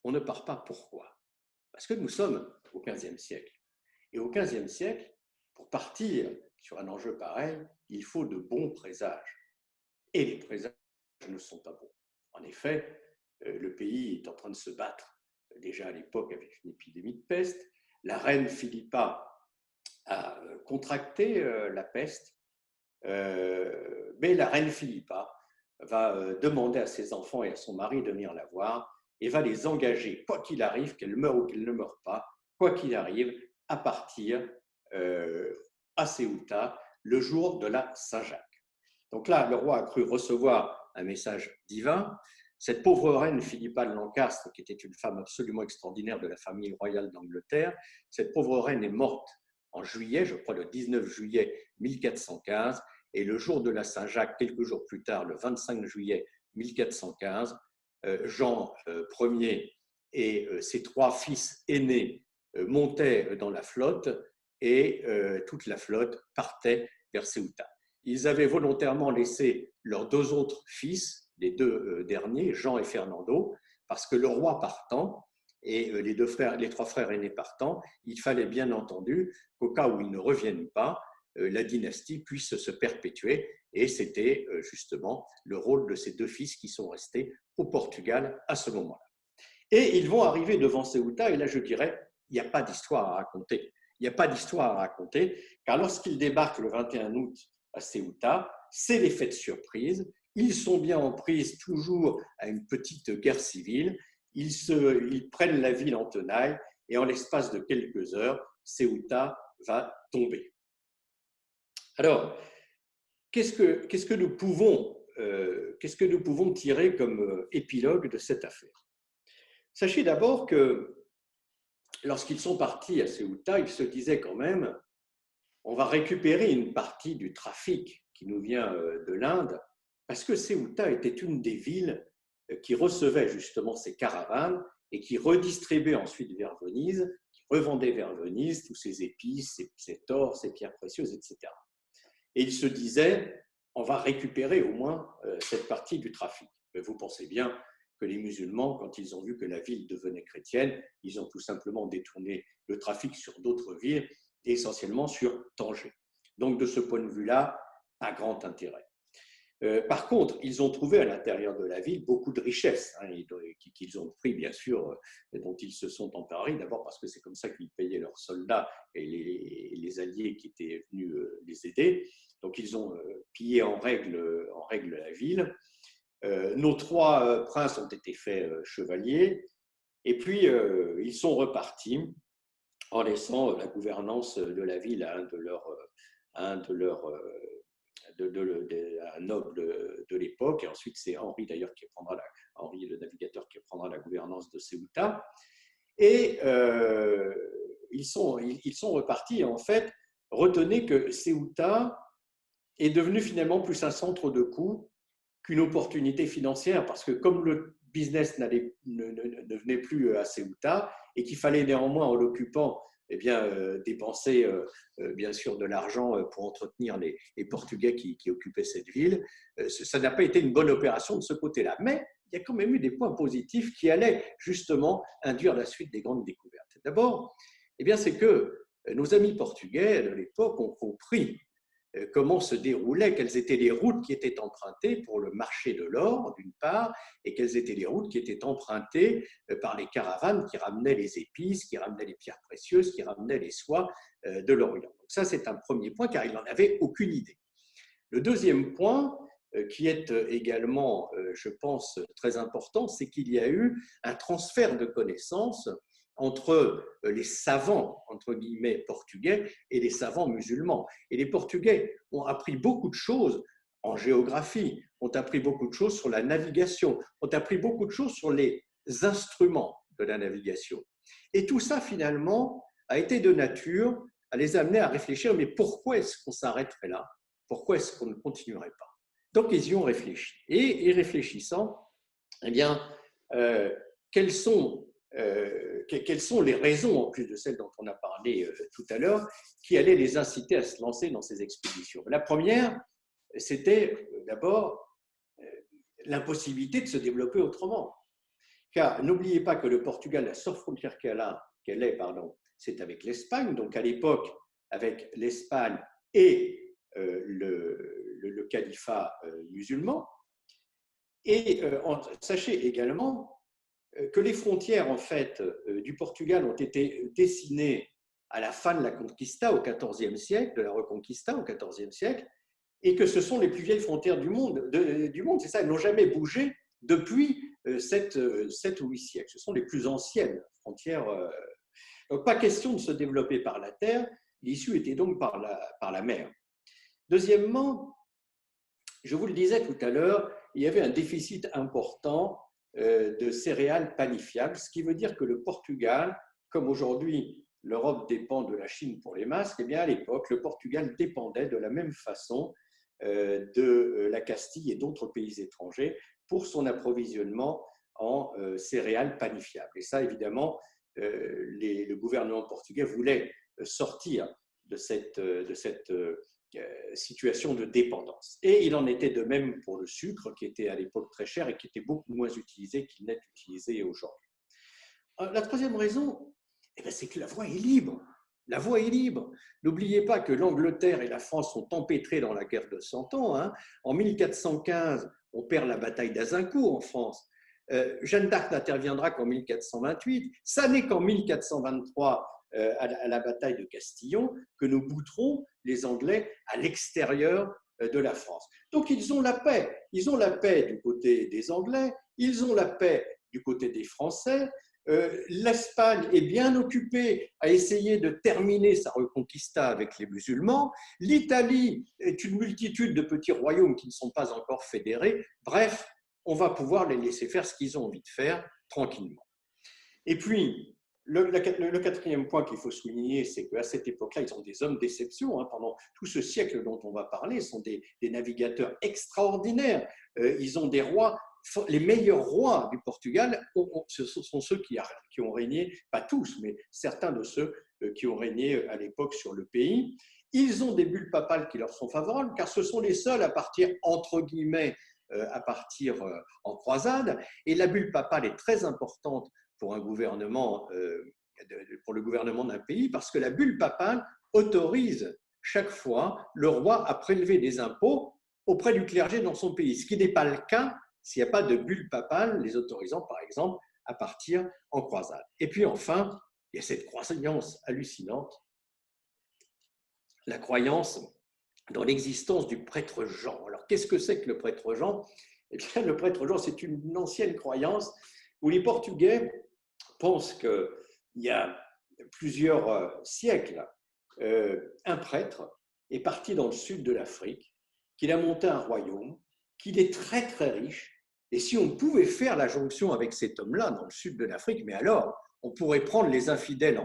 On ne part pas. Pourquoi? Parce que nous sommes au XVe siècle. Et au XVe siècle, pour partir sur un enjeu pareil, il faut de bons présages. Et les présages ne sont pas bons. En effet, le pays est en train de se battre, déjà à l'époque avec une épidémie de peste. La reine Philippa a contracté la peste, mais la reine Philippa va demander à ses enfants et à son mari de venir la voir et va les engager, quoi qu'il arrive, qu'elle meure ou qu'elle ne meure pas, quoi qu'il arrive, à partir à Ceuta le jour de la Saint-Jacques. Donc là, le roi a cru recevoir un message divin. Cette pauvre reine Philippa de Lancastre, qui était une femme absolument extraordinaire de la famille royale d'Angleterre, cette pauvre reine est morte en juillet, je crois le 19 juillet 1415, et le jour de la Saint-Jacques, quelques jours plus tard, le 25 juillet 1415, Jean Ier et ses 3 fils aînés montaient dans la flotte et toute la flotte partait vers Ceuta. Ils avaient volontairement laissé leurs 2 autres fils, les 2 derniers, Jean et Fernando, parce que le roi partant et les 3 frères aînés partant, il fallait bien entendu qu'au cas où ils ne reviennent pas, la dynastie puisse se perpétuer. Et c'était justement le rôle de ces 2 fils qui sont restés au Portugal à ce moment-là. Et ils vont arriver devant Ceuta, et là je dirais, il n'y a pas d'histoire à raconter. Il n'y a pas d'histoire à raconter, car lorsqu'ils débarquent le 21 août à Ceuta, c'est l'effet de surprise. Ils sont bien en prise toujours à une petite guerre civile. Ils prennent la ville en tenaille et en l'espace de quelques heures, Ceuta va tomber. Alors, qu'est-ce que nous pouvons tirer comme épilogue de cette affaire? Sachez d'abord que lorsqu'ils sont partis à Ceuta, ils se disaient quand même, on va récupérer une partie du trafic qui nous vient de l'Inde, parce que Ceuta était une des villes qui recevait justement ces caravanes et qui redistribuait ensuite vers Venise, qui revendait vers Venise tous ces épices, ces tors, ces pierres précieuses, etc. Et ils se disaient, on va récupérer au moins cette partie du trafic. Mais vous pensez bien que les musulmans, quand ils ont vu que la ville devenait chrétienne, ils ont tout simplement détourné le trafic sur d'autres villes, et essentiellement sur Tanger. Donc de ce point de vue-là, pas grand intérêt. Par contre, ils ont trouvé à l'intérieur de la ville beaucoup de richesses qu'ils ont pris, bien sûr, dont ils se sont emparés. D'abord parce que c'est comme ça qu'ils payaient leurs soldats et les alliés qui étaient venus les aider. Donc, ils ont pillé en règle la ville. Nos 3 princes ont été faits chevaliers. Et puis, ils sont repartis en laissant la gouvernance de la ville à un noble de l'époque, et ensuite c'est Henri d'ailleurs Henri le navigateur qui prendra la gouvernance de Ceuta, et ils sont repartis. En fait, retenez que Ceuta est devenu finalement plus un centre de coûts qu'une opportunité financière, parce que comme le business ne venait plus à Ceuta et qu'il fallait néanmoins en l'occupant dépenser bien sûr de l'argent pour entretenir les Portugais qui occupaient cette ville. Ça n'a pas été une bonne opération de ce côté-là. Mais il y a quand même eu des points positifs qui allaient justement induire la suite des grandes découvertes. D'abord, c'est que nos amis portugais de l'époque ont compris comment se déroulaient, quelles étaient les routes qui étaient empruntées pour le marché de l'or, d'une part, et quelles étaient les routes qui étaient empruntées par les caravanes qui ramenaient les épices, qui ramenaient les pierres précieuses, qui ramenaient les soies de l'Orient. Donc ça, c'est un premier point, car il n'en avait aucune idée. Le deuxième point, qui est également, je pense, très important, c'est qu'il y a eu un transfert de connaissances entre les savants, entre guillemets, portugais et les savants musulmans. Et les Portugais ont appris beaucoup de choses en géographie, ont appris beaucoup de choses sur la navigation, ont appris beaucoup de choses sur les instruments de la navigation. Et tout ça, finalement, a été de nature à les amener à réfléchir, mais pourquoi est-ce qu'on s'arrêterait là? Pourquoi est-ce qu'on ne continuerait pas? Donc, ils y ont réfléchi. Et réfléchissant, quelles sont les raisons, en plus de celles dont on a parlé tout à l'heure, qui allaient les inciter à se lancer dans ces expéditions? La première, c'était d'abord l'impossibilité de se développer autrement. Car n'oubliez pas que le Portugal, la seule frontière qu'elle a qu'elle est, pardon, c'est avec l'Espagne, donc à l'époque avec l'Espagne et le califat musulman. Et sachez également que les frontières en fait du Portugal ont été dessinées à la fin de la Conquista au XIVe siècle, de la Reconquista au XIVe siècle, et que ce sont les plus vieilles frontières du monde. C'est ça, elles n'ont jamais bougé depuis 7 ou 8 siècles. Ce sont les plus anciennes frontières. Donc, pas question de se développer par la terre, l'issue était donc par la mer. Deuxièmement, je vous le disais tout à l'heure, il y avait un déficit important de céréales panifiables, ce qui veut dire que le Portugal, comme aujourd'hui l'Europe dépend de la Chine pour les masques, eh bien à l'époque, le Portugal dépendait de la même façon de la Castille et d'autres pays étrangers pour son approvisionnement en céréales panifiables. Et ça, évidemment, le gouvernement portugais voulait sortir de cette situation de dépendance. Et il en était de même pour le sucre, qui était à l'époque très cher et qui était beaucoup moins utilisé qu'il n'est utilisé aujourd'hui. La troisième raison, c'est que la voie est libre. La voie est libre. N'oubliez pas que l'Angleterre et la France sont empêtrées dans la guerre de 100 ans. Hein. En 1415, on perd la bataille d'Azincourt en France. Jeanne d'Arc n'interviendra qu'en 1428. Ça n'est qu'en 1423, à la bataille de Castillon, que nous bouterons les Anglais à l'extérieur de la France. Donc ils ont la paix. Ils ont la paix du côté des Anglais, ils ont la paix du côté des Français. L'Espagne est bien occupée à essayer de terminer sa reconquista avec les musulmans. L'Italie est une multitude de petits royaumes qui ne sont pas encore fédérés. Bref, on va pouvoir les laisser faire ce qu'ils ont envie de faire tranquillement. Et puis, le quatrième point qu'il faut souligner, c'est qu'à cette époque-là, ils ont des hommes d'exception. Hein. Pendant tout ce siècle dont on va parler, ce sont des navigateurs extraordinaires. Ils ont des rois. Les meilleurs rois du Portugal, ce sont ceux qui ont régné, pas tous, mais certains de ceux qui ont régné à l'époque sur le pays. Ils ont des bulles papales qui leur sont favorables, car ce sont les seuls à partir, entre guillemets, en croisade. Et la bulle papale est très importante pour un gouvernement, pour le gouvernement d'un pays, parce que la bulle papale autorise chaque fois le roi à prélever des impôts auprès du clergé dans son pays, ce qui n'est pas le cas s'il n'y a pas de bulle papale les autorisant, par exemple, à partir en croisade. Et puis enfin, il y a cette croyance hallucinante, la croyance dans l'existence du prêtre Jean. Alors, qu'est-ce que c'est que le prêtre Jean? Eh bien, le prêtre Jean, c'est une ancienne croyance où les Portugais pensent qu'il y a plusieurs siècles, un prêtre est parti dans le sud de l'Afrique, qu'il a monté un royaume, qu'il est très très riche, et si on pouvait faire la jonction avec cet homme-là dans le sud de l'Afrique, mais alors on pourrait prendre les infidèles,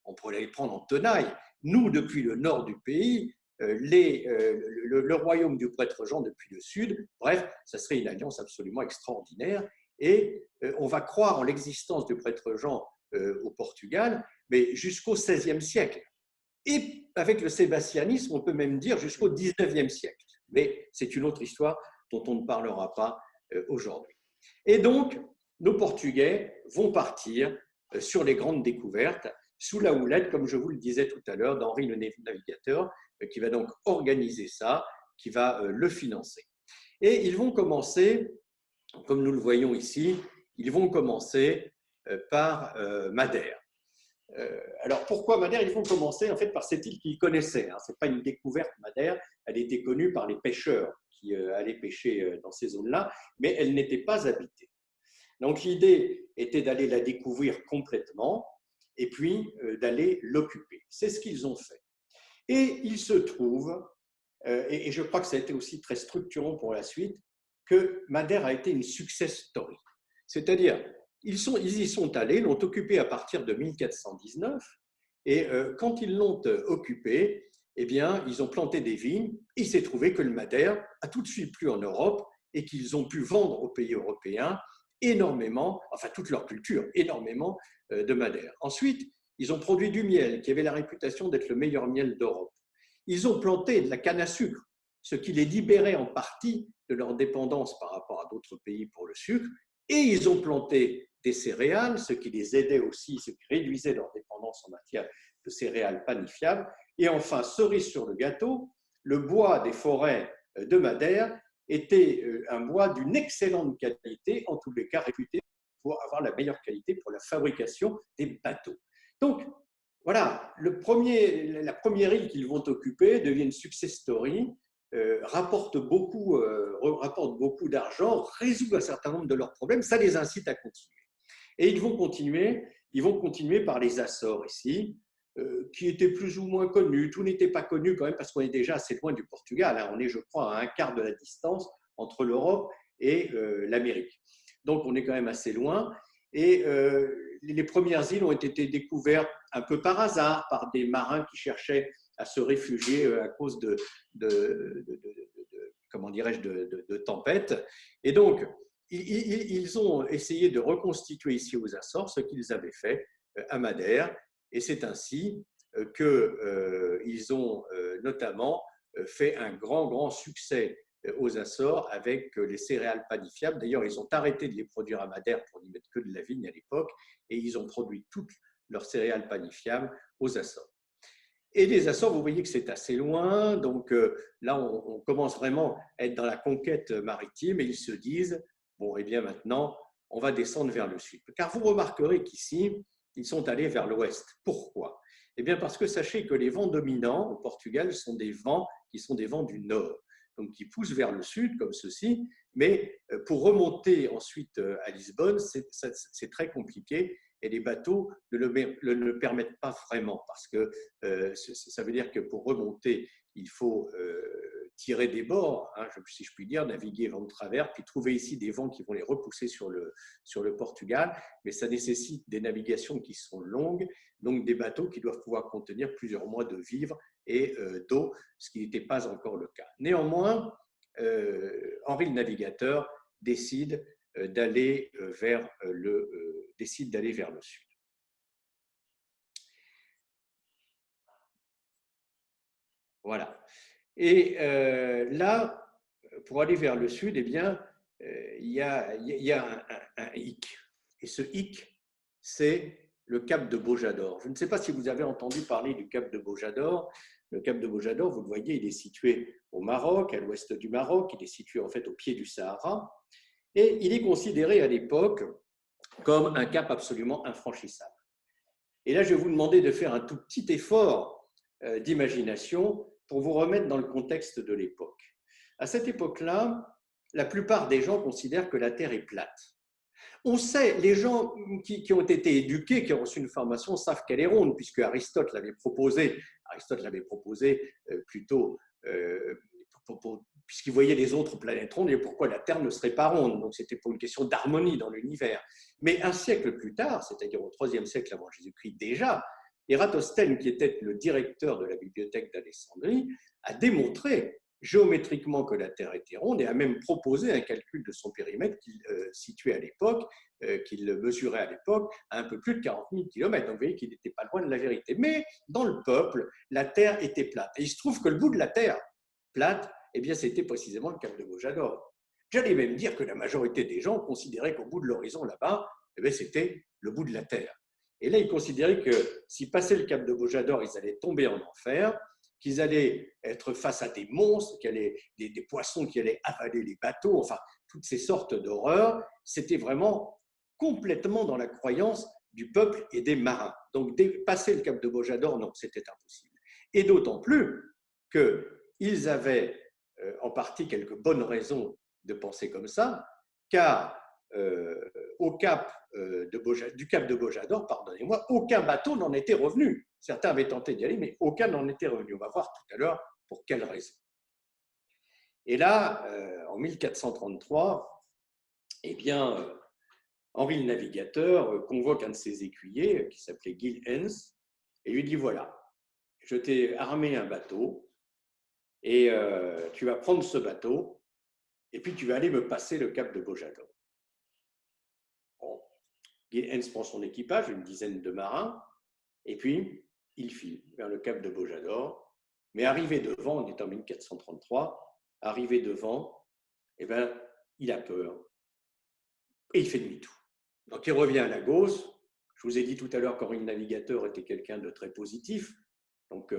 on pourrait les prendre en tenaille. Nous, depuis le nord du pays, le royaume du prêtre Jean depuis le sud, bref, ça serait une alliance absolument extraordinaire, et on va croire en l'existence du prêtre Jean au Portugal, mais jusqu'au XVIe siècle. Et avec le sébastianisme, on peut même dire jusqu'au XIXe siècle. Mais c'est une autre histoire dont on ne parlera pas aujourd'hui. Et donc, nos Portugais vont partir sur les grandes découvertes, sous la houlette, comme je vous le disais tout à l'heure, d'Henri le Navigateur, qui va donc organiser ça, qui va le financer. Et ils vont commencer, comme nous le voyons ici, ils vont commencer par Madère. Alors, pourquoi Madère? Ils vont commencer en fait par cette île qu'ils connaissaient. Ce n'est pas une découverte, Madère, elle était connue par les pêcheurs qui allaient pêcher dans ces zones-là, mais elle n'était pas habitée. Donc, l'idée était d'aller la découvrir complètement et puis d'aller l'occuper. C'est ce qu'ils ont fait. Et il se trouve, et je crois que ça a été aussi très structurant pour la suite, que Madère a été une success story. C'est-à-dire, ils y sont allés, l'ont occupé à partir de 1419, et quand ils l'ont occupé, eh bien, ils ont planté des vignes, et il s'est trouvé que le Madère a tout de suite plu en Europe, et qu'ils ont pu vendre aux pays européens énormément, enfin toute leur culture, énormément de Madère. Ensuite, ils ont produit du miel, qui avait la réputation d'être le meilleur miel d'Europe. Ils ont planté de la canne à sucre, ce qui les libérait en partie de leur dépendance par rapport à d'autres pays pour le sucre, et ils ont planté des céréales, ce qui les aidait aussi, ce qui réduisait leur dépendance en matière de céréales panifiables. Et enfin, cerise sur le gâteau, le bois des forêts de Madère était un bois d'une excellente qualité, en tous les cas réputé pour avoir la meilleure qualité pour la fabrication des bateaux. Donc, voilà, la première île qu'ils vont occuper devient une success story, rapporte beaucoup d'argent, résout un certain nombre de leurs problèmes, ça les incite à continuer. Et ils vont continuer par les Açores ici, qui étaient plus ou moins connus. Tout n'était pas connu quand même parce qu'on est déjà assez loin du Portugal. Hein. On est, je crois, à un quart de la distance entre l'Europe et l'Amérique. Donc, on est quand même assez loin. Et les premières îles ont été découvertes un peu par hasard par des marins qui cherchaient à se réfugier à cause comment dirais-je, de tempêtes. Et donc, ils ont essayé de reconstituer ici aux Açores ce qu'ils avaient fait à Madère. Et c'est ainsi qu'ils ont notamment fait un grand succès aux Açores avec les céréales panifiables. D'ailleurs, ils ont arrêté de les produire à Madère pour n'y mettre que de la vigne à l'époque, et ils ont produit toutes leurs céréales panifiables aux Açores. Et les Açores, vous voyez que c'est assez loin, donc là, on commence vraiment à être dans la conquête maritime, et ils se disent, bon, eh bien maintenant, on va descendre vers le sud. Car vous remarquerez qu'ici, ils sont allés vers l'ouest. Pourquoi? Eh bien parce que sachez que les vents dominants au Portugal sont des vents qui sont des vents du nord, donc qui poussent vers le sud comme ceci, mais pour remonter ensuite à Lisbonne, c'est très compliqué et les bateaux ne le permettent pas vraiment parce que ça veut dire que pour remonter, il faut tirer des bords, hein, si je puis dire, naviguer vent de travers, puis trouver ici des vents qui vont les repousser sur le Portugal, mais ça nécessite des navigations qui sont longues, donc des bateaux qui doivent pouvoir contenir plusieurs mois de vivres et d'eau, ce qui n'était pas encore le cas. Néanmoins, Henri le Navigateur décide d'aller vers le sud. Voilà. Et là, pour aller vers le sud, eh bien, il y a un hic. Et ce hic, c'est le cap de Bojador. Je ne sais pas si vous avez entendu parler du cap de Bojador. Le cap de Bojador, vous le voyez, il est situé au Maroc, à l'ouest du Maroc. Il est situé en fait au pied du Sahara. Et il est considéré à l'époque comme un cap absolument infranchissable. Et là, je vais vous demander de faire un tout petit effort d'imagination pour vous remettre dans le contexte de l'époque. À cette époque-là, la plupart des gens considèrent que la Terre est plate. On sait, les gens qui ont été éduqués, qui ont reçu une formation, savent qu'elle est ronde, puisque Aristote l'avait proposé. Aristote l'avait proposé plutôt puisqu'il voyait les autres planètes rondes, et pourquoi la Terre ne serait pas ronde. Donc, c'était pour une question d'harmonie dans l'univers. Mais un siècle plus tard, c'est-à-dire au IIIe siècle avant Jésus-Christ déjà, Ératosthène, qui était le directeur de la bibliothèque d'Alexandrie, a démontré géométriquement que la Terre était ronde et a même proposé un calcul de son périmètre qu'il situait à l'époque, qu'il mesurait à l'époque à un peu plus de 40 000 km. Donc vous voyez qu'il n'était pas loin de la vérité. Mais dans le peuple, la Terre était plate. Et il se trouve que le bout de la Terre plate, eh bien, c'était précisément le cap de Bojador. J'allais même dire que la majorité des gens considéraient qu'au bout de l'horizon là-bas, eh bien, c'était le bout de la Terre. Et là, ils considéraient que s'ils passaient le cap de Bojador, ils allaient tomber en enfer, qu'ils allaient être face à des monstres, des poissons qui allaient avaler les bateaux, enfin, toutes ces sortes d'horreurs. C'était vraiment complètement dans la croyance du peuple et des marins. Donc, passer le cap de Bojador, non, c'était impossible. Et d'autant plus qu'ils avaient en partie quelques bonnes raisons de penser comme ça, car du cap de Bojador, pardonnez-moi, aucun bateau n'en était revenu. Certains avaient tenté d'y aller, mais aucun n'en était revenu. On va voir tout à l'heure pour quelles raisons. Et là, en 1433, eh bien, Henri le Navigateur convoque un de ses écuyers, qui s'appelait Gil Hens, et lui dit, voilà, je t'ai armé un bateau, et tu vas prendre ce bateau, et puis tu vas aller me passer le cap de Bojador. Bon. Gil Hens prend son équipage, une dizaine de marins, et puis il file vers le cap de Bojador. Mais arrivé devant, on est en 1433, arrivé devant, eh ben, il a peur et il fait demi-tour. Donc, il revient à Lagos. Je vous ai dit tout à l'heure qu'Henri le Navigateur était quelqu'un de très positif. Donc,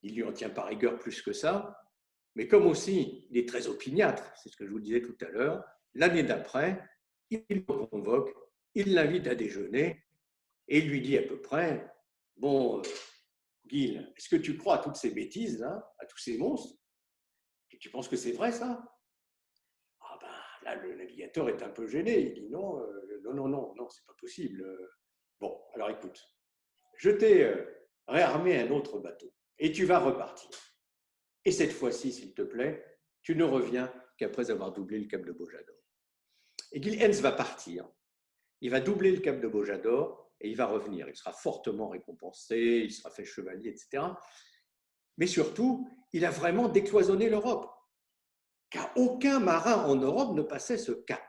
il lui en tient pas rigueur plus que ça. Mais comme aussi, il est très opiniâtre, c'est ce que je vous disais tout à l'heure, l'année d'après, il le convoque, il l'invite à déjeuner et il lui dit à peu près, bon, Gil, est-ce que tu crois à toutes ces bêtises, là, à tous ces monstres? Et tu penses que c'est vrai, ça? Ah ben, là, le navigateur est un peu gêné. Il dit non, non, c'est pas possible. Bon, alors écoute, je t'ai réarmé un autre bateau et tu vas repartir. Et cette fois-ci, s'il te plaît, tu ne reviens qu'après avoir doublé le cap de Bojador. Et Gil Hens va partir. Il va doubler le cap de Bojador et il va revenir. Il sera fortement récompensé, il sera fait chevalier, etc. Mais surtout, il a vraiment décloisonné l'Europe. Car aucun marin en Europe ne passait ce cap.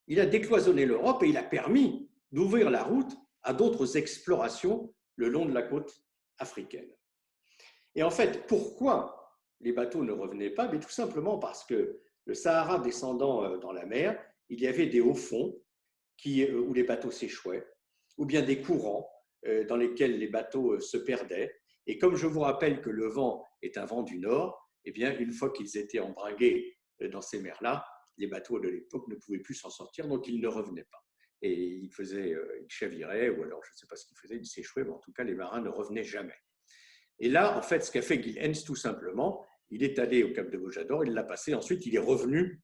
Il a décloisonné l'Europe et il a permis d'ouvrir la route à d'autres explorations le long de la côte africaine. Et en fait, pourquoi les bateaux ne revenaient pas? Mais tout simplement parce que le Sahara descendant dans la mer, il y avait des hauts fonds où les bateaux s'échouaient, ou bien des courants dans lesquels les bateaux se perdaient. Et comme je vous rappelle que le vent est un vent du nord, eh bien, une fois qu'ils étaient embringués dans ces mers-là, les bateaux de l'époque ne pouvaient plus s'en sortir, donc ils ne revenaient pas. Et ils chaviraient, ou alors je ne sais pas ce qu'ils faisaient, ils s'échouaient, mais en tout cas, les marins ne revenaient jamais. Et là, en fait, ce qu'a fait Gil Hens, tout simplement, il est allé au cap de Bojador, il l'a passé, ensuite il est revenu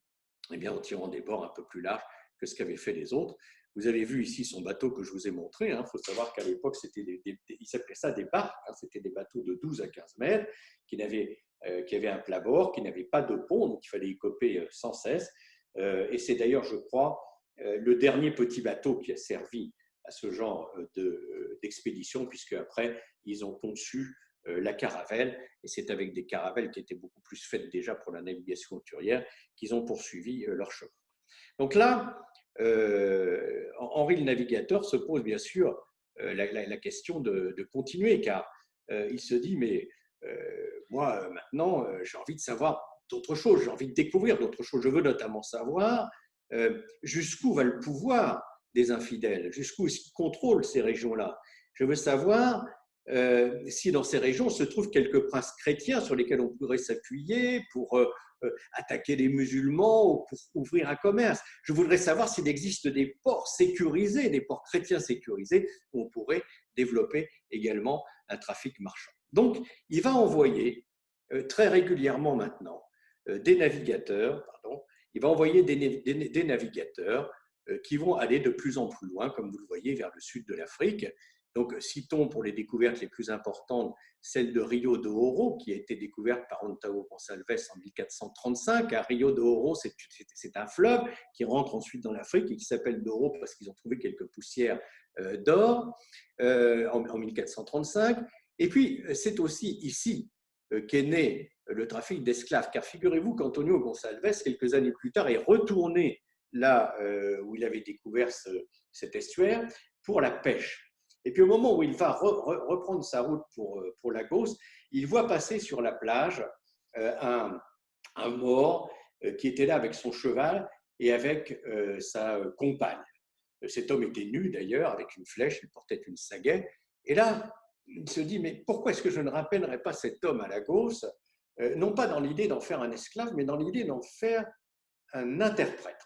eh bien, en tirant des bords un peu plus larges que ce qu'avaient fait les autres. Vous avez vu ici son bateau que je vous ai montré. Il faut savoir qu'à l'époque, ils s'appelaient ça des barques. C'était des bateaux de 12 à 15 mètres qui avaient un plat-bord, qui n'avaient pas de pont, donc il fallait y coper sans cesse. Et c'est d'ailleurs, je crois, le dernier petit bateau qui a servi à ce genre d'expédition, puisque après, ils ont conçu la caravelle, et c'est avec des caravelles qui étaient beaucoup plus faites déjà pour la navigation hauturière qu'ils ont poursuivi leur chemin. Donc là, Henri le Navigateur se pose bien sûr la question de continuer, car il se dit, mais moi maintenant, j'ai envie de savoir d'autres choses, j'ai envie de découvrir d'autres choses. Je veux notamment savoir jusqu'où va le pouvoir des infidèles, jusqu'où est-ce qu'ils contrôlent ces régions-là. Je veux savoir si dans ces régions se trouvent quelques princes chrétiens sur lesquels on pourrait s'appuyer pour attaquer les musulmans ou pour ouvrir un commerce. Je voudrais savoir s'il existe des ports sécurisés, des ports chrétiens sécurisés, où on pourrait développer également un trafic marchand. Donc, il va envoyer très régulièrement maintenant des navigateurs, il va envoyer des navigateurs qui vont aller de plus en plus loin, comme vous le voyez, vers le sud de l'Afrique. Donc, citons pour les découvertes les plus importantes celle de Rio de Oro, qui a été découverte par Antão Gonçalves en 1435. Rio de Oro, c'est un fleuve qui rentre ensuite dans l'Afrique et qui s'appelle d'Oro parce qu'ils ont trouvé quelques poussières d'or en 1435. Et puis, c'est aussi ici qu'est né le trafic d'esclaves, car figurez-vous qu'Antonio Gonçalves, quelques années plus tard, est retourné là où il avait découvert cet estuaire pour la pêche. Et puis au moment où il va reprendre sa route pour Lagos, il voit passer sur la plage un Maure qui était là avec son cheval et avec sa compagne. Cet homme était nu d'ailleurs, avec une flèche, il portait une sagaie. Et là, il se dit, mais pourquoi est-ce que je ne ramènerais pas cet homme à Lagos, non pas dans l'idée d'en faire un esclave, mais dans l'idée d'en faire un interprète.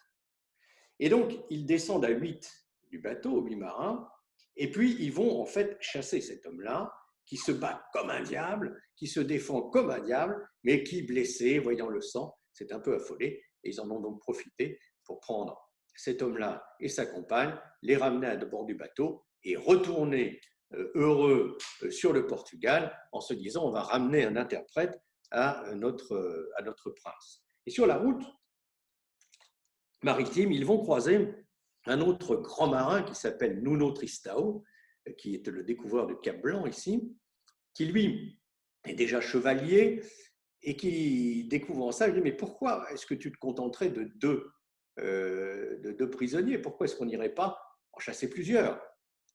Et donc, ils descendent à 8 du bateau, 8 marins, et puis ils vont en fait chasser cet homme-là, qui se bat comme un diable, qui se défend comme un diable, mais qui, blessé, voyant le sang, s'est un peu affolé, et ils en ont donc profité pour prendre cet homme-là et sa compagne, les ramener à bord du bateau et retourner heureux sur le Portugal en se disant on va ramener un interprète à notre prince. Et sur la route maritime, ils vont croiser un autre grand marin qui s'appelle Nuno Tristão, qui est le découvreur du Cap Blanc ici, qui lui est déjà chevalier et qui découvre en ça, il dit mais pourquoi est-ce que tu te contenterais de deux prisonniers? Pourquoi est-ce qu'on n'irait pas en chasser plusieurs?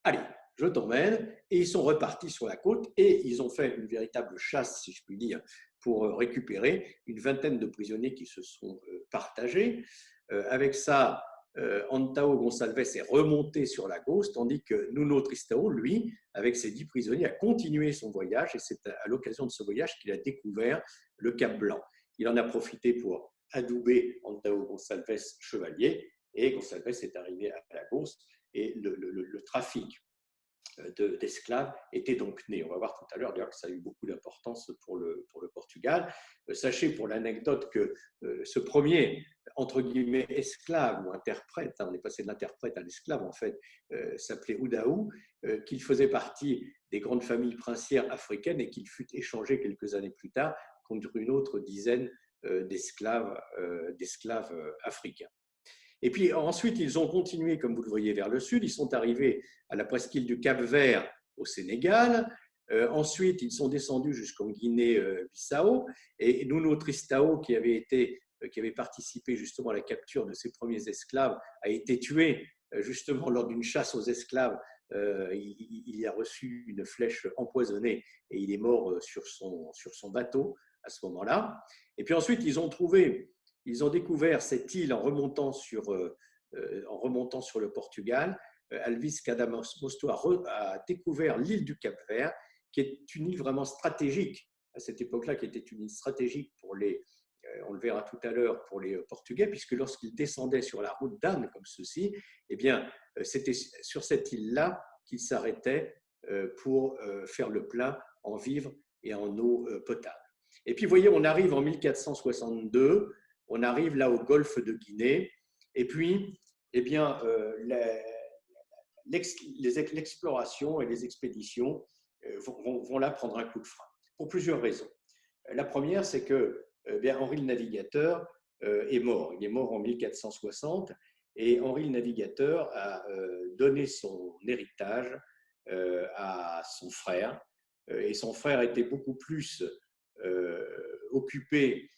Allez, je t'emmène. Et ils sont repartis sur la côte et ils ont fait une véritable chasse, si je puis dire, pour récupérer une vingtaine de prisonniers qui se sont partagés. Avec ça, Antão Gonçalves est remonté sur Lagos, tandis que Nuno Tristão, lui, avec ses 10 prisonniers, a continué son voyage, et c'est à l'occasion de ce voyage qu'il a découvert le Cap Blanc. Il en a profité pour adouber Antão Gonçalves chevalier, et Gonçalves est arrivé à Lagos, et le trafic d'esclaves était donc né. On va voir tout à l'heure d'ailleurs que ça a eu beaucoup d'importance pour le Portugal. Sachez pour l'anecdote que ce premier, entre guillemets, esclave ou interprète, on est passé de l'interprète à l'esclave en fait, s'appelait Udaú, qu'il faisait partie des grandes familles princières africaines et qu'il fut échangé quelques années plus tard contre une autre dizaine d'esclaves africains. Et puis ensuite, ils ont continué, comme vous le voyez, vers le sud. Ils sont arrivés à la presqu'île du Cap-Vert au Sénégal. Ensuite, ils sont descendus jusqu'en Guinée-Bissau. Et Nuno Tristão, qui avait participé justement à la capture de ses premiers esclaves, a été tué justement lors d'une chasse aux esclaves. Il a reçu une flèche empoisonnée et il est mort sur son bateau à ce moment-là. Et puis ensuite, ils ont découvert cette île en remontant sur le Portugal. Alvise Cadamosto a découvert l'île du Cap-Vert, qui est une île vraiment stratégique à cette époque-là, qui était une île stratégique pour on le verra tout à l'heure, pour les Portugais, puisque lorsqu'ils descendaient sur la route d'Anne comme ceci, eh bien, c'était sur cette île-là qu'ils s'arrêtaient pour faire le plein en vivres et en eau potable. Et puis, vous voyez, on arrive en 1462. On arrive là au golfe de Guinée, et puis, eh bien, l'exploration et les expéditions vont là prendre un coup de frein, pour plusieurs raisons. La première, c'est que Henri le Navigateur est mort. Il est mort en 1460, et Henri le Navigateur a donné son héritage à son frère, et son frère était beaucoup plus occupé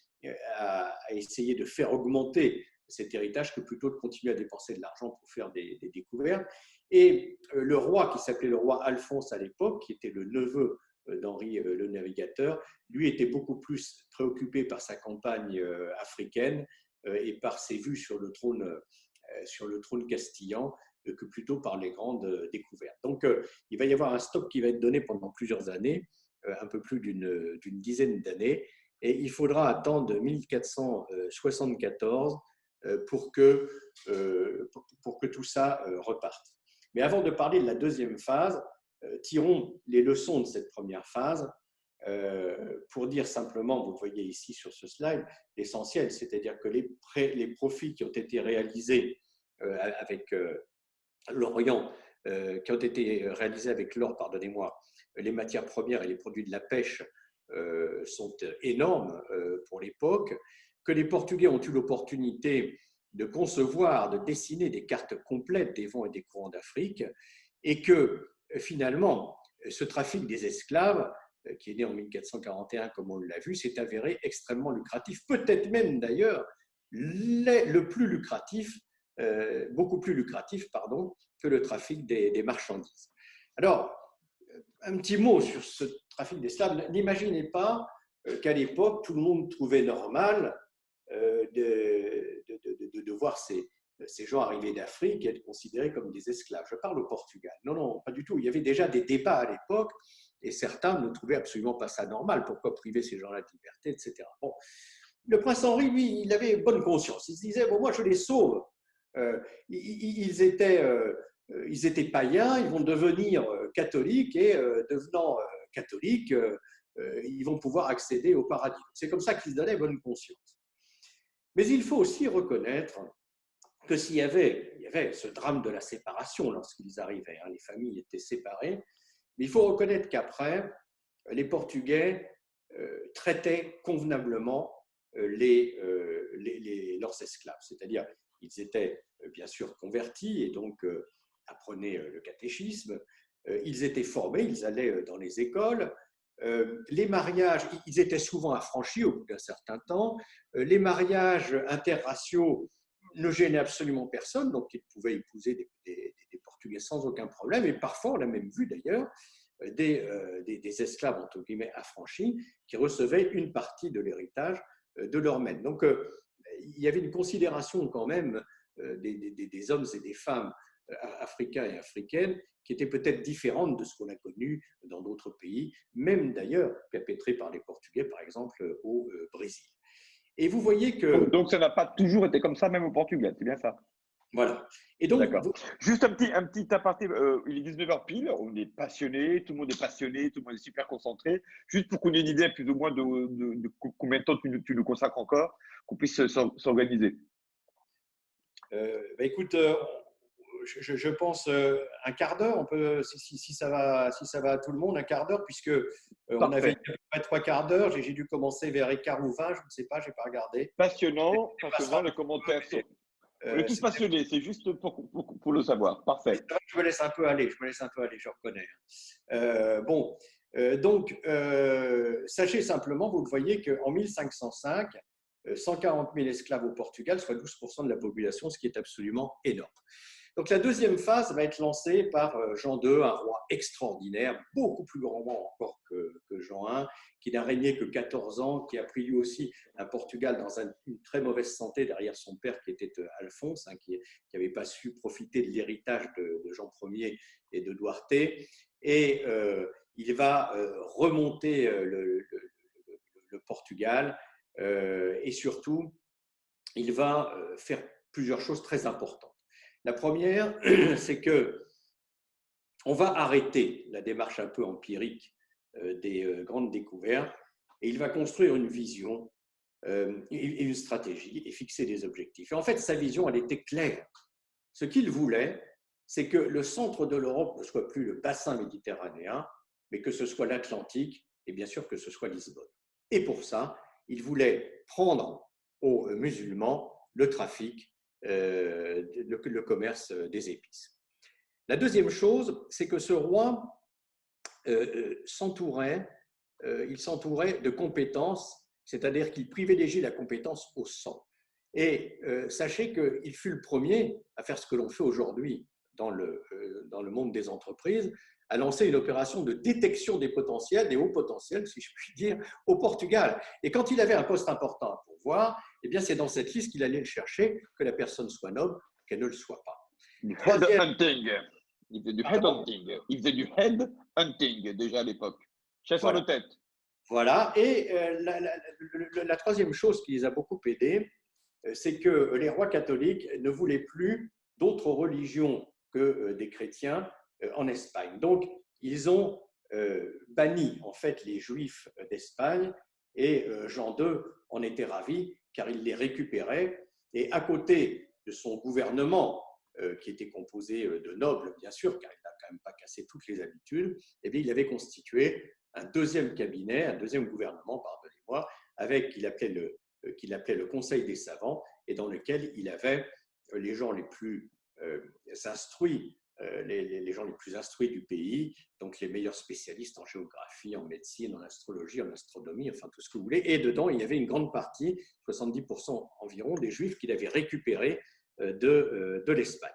à essayer de faire augmenter cet héritage que plutôt de continuer à dépenser de l'argent pour faire des découvertes. Et le roi, qui s'appelait le roi Alphonse à l'époque, qui était le neveu d'Henri le Navigateur, lui était beaucoup plus préoccupé par sa campagne africaine et par ses vues sur le trône castillan que plutôt par les grandes découvertes. Donc, il va y avoir un stop qui va être donné pendant plusieurs années, un peu plus d'une dizaine d'années, et il faudra attendre 1474 pour que tout ça reparte. Mais avant de parler de la deuxième phase, tirons les leçons de cette première phase pour dire simplement, vous le voyez ici sur ce slide, l'essentiel, c'est-à-dire que les profits qui ont été réalisés avec l'Orient, qui ont été réalisés avec l'or, pardonnez-moi, les matières premières et les produits de la pêche sont énormes pour l'époque, que les Portugais ont eu l'opportunité de concevoir, de dessiner des cartes complètes des vents et des courants d'Afrique, et que finalement, ce trafic des esclaves, qui est né en 1441, comme on l'a vu, s'est avéré extrêmement lucratif, peut-être même d'ailleurs le plus lucratif, beaucoup plus lucratif, pardon, que le trafic des marchandises. Alors, un petit mot sur ce trafic d'esclaves. N'imaginez pas qu'à l'époque, tout le monde trouvait normal de voir ces gens arriver d'Afrique et être considérés comme des esclaves. Je parle au Portugal. Non, non, pas du tout. Il y avait déjà des débats à l'époque et certains ne trouvaient absolument pas ça normal. Pourquoi priver ces gens-là de liberté, etc. Bon. Le prince Henri, lui, il avait bonne conscience. Il se disait, bon, moi, je les sauve. Ils étaient païens, ils vont devenir catholiques et devenant catholiques, ils vont pouvoir accéder au paradis. C'est comme ça qu'ils se donnaient bonne conscience. Mais il faut aussi reconnaître que s'il y avait ce drame de la séparation lorsqu'ils arrivaient, les familles étaient séparées, mais il faut reconnaître qu'après, les Portugais traitaient convenablement leurs esclaves, c'est-à-dire ils étaient bien sûr convertis et donc apprenaient le catéchisme, ils étaient formés, ils allaient dans les écoles, les mariages, ils étaient souvent affranchis au bout d'un certain temps, les mariages interraciaux ne gênaient absolument personne, donc ils pouvaient épouser des Portugais sans aucun problème, et parfois, on a même vu d'ailleurs, des esclaves, entre guillemets, affranchis, qui recevaient une partie de l'héritage de leur maître. Donc, il y avait une considération quand même des hommes et des femmes africains et africaines qui étaient peut-être différentes de ce qu'on a connu dans d'autres pays, même d'ailleurs perpétrées par les Portugais, par exemple au Brésil. Et vous voyez que… Donc, ça n'a pas toujours été comme ça, même au Portugal, c'est bien ça? Voilà. Et donc, juste un petit aparté, il est 19h pile, on est passionné, tout le monde est passionné, tout le monde est super concentré. Juste pour qu'on ait une idée plus ou moins de combien de temps tu nous consacres encore, qu'on puisse s'organiser. Écoute, je pense un quart d'heure, on peut, si ça va à tout le monde, un quart d'heure, puisque on avait trois quarts d'heure, j'ai dû commencer vers quart ou 20, je ne sais pas, je n'ai pas regardé. Passionnant, les commentaires sont… On est tous passionnés, c'est juste pour le savoir. Parfait. Je me laisse un peu aller, je reconnais. Donc, sachez simplement, vous le voyez, qu'en 1505, 140 000 esclaves au Portugal, soit 12% de la population, ce qui est absolument énorme. Donc, la deuxième phase va être lancée par Jean II, un roi extraordinaire, beaucoup plus grand encore que Jean I, qui n'a régné que 14 ans, qui a pris lui aussi un Portugal dans une très mauvaise santé derrière son père qui était Alphonse, qui n'avait pas su profiter de l'héritage de Jean Ier et de Duarte. Et il va remonter le Portugal et surtout, il va faire plusieurs choses très importantes. La première, c'est qu'on va arrêter la démarche un peu empirique des grandes découvertes et il va construire une vision et une stratégie et fixer des objectifs. Et en fait, sa vision, elle était claire. Ce qu'il voulait, c'est que le centre de l'Europe ne soit plus le bassin méditerranéen, mais que ce soit l'Atlantique et bien sûr que ce soit Lisbonne. Et pour ça, il voulait prendre aux musulmans le trafic, le commerce des épices. La deuxième chose, c'est que ce roi s'entourait de compétences, c'est-à-dire qu'il privilégiait la compétence au sang. Et sachez qu'il fut le premier à faire ce que l'on fait aujourd'hui dans le monde des entreprises, à lancer une opération de détection des potentiels, des hauts potentiels, si je puis dire, au Portugal. Et quand il avait un poste important à pourvoir, eh bien, c'est dans cette liste qu'il allait le chercher, que la personne soit noble, qu'elle ne le soit pas. Du headhunting. Il faisait du headhunting. Il faisait du headhunting déjà à l'époque. Chasseur de tête. Voilà. Et la troisième chose qui les a beaucoup aidés, c'est que les rois catholiques ne voulaient plus d'autres religions que des chrétiens en Espagne. Donc, ils ont banni en fait les Juifs d'Espagne et Jean II en était ravi car il les récupérait. Et à côté de son gouvernement, qui était composé de nobles, bien sûr, car il n'a quand même pas cassé toutes les habitudes, eh bien, il avait constitué un deuxième cabinet, un deuxième gouvernement, pardonnez-moi, avec qu'il appelait le Conseil des savants, et dans lequel il avait les gens les plus instruits, les gens les plus instruits du pays, donc les meilleurs spécialistes en géographie, en médecine, en astrologie, en astronomie, enfin tout ce que vous voulez. Et dedans, il y avait une grande partie, 70% environ, des Juifs qu'il avait récupérés de l'Espagne.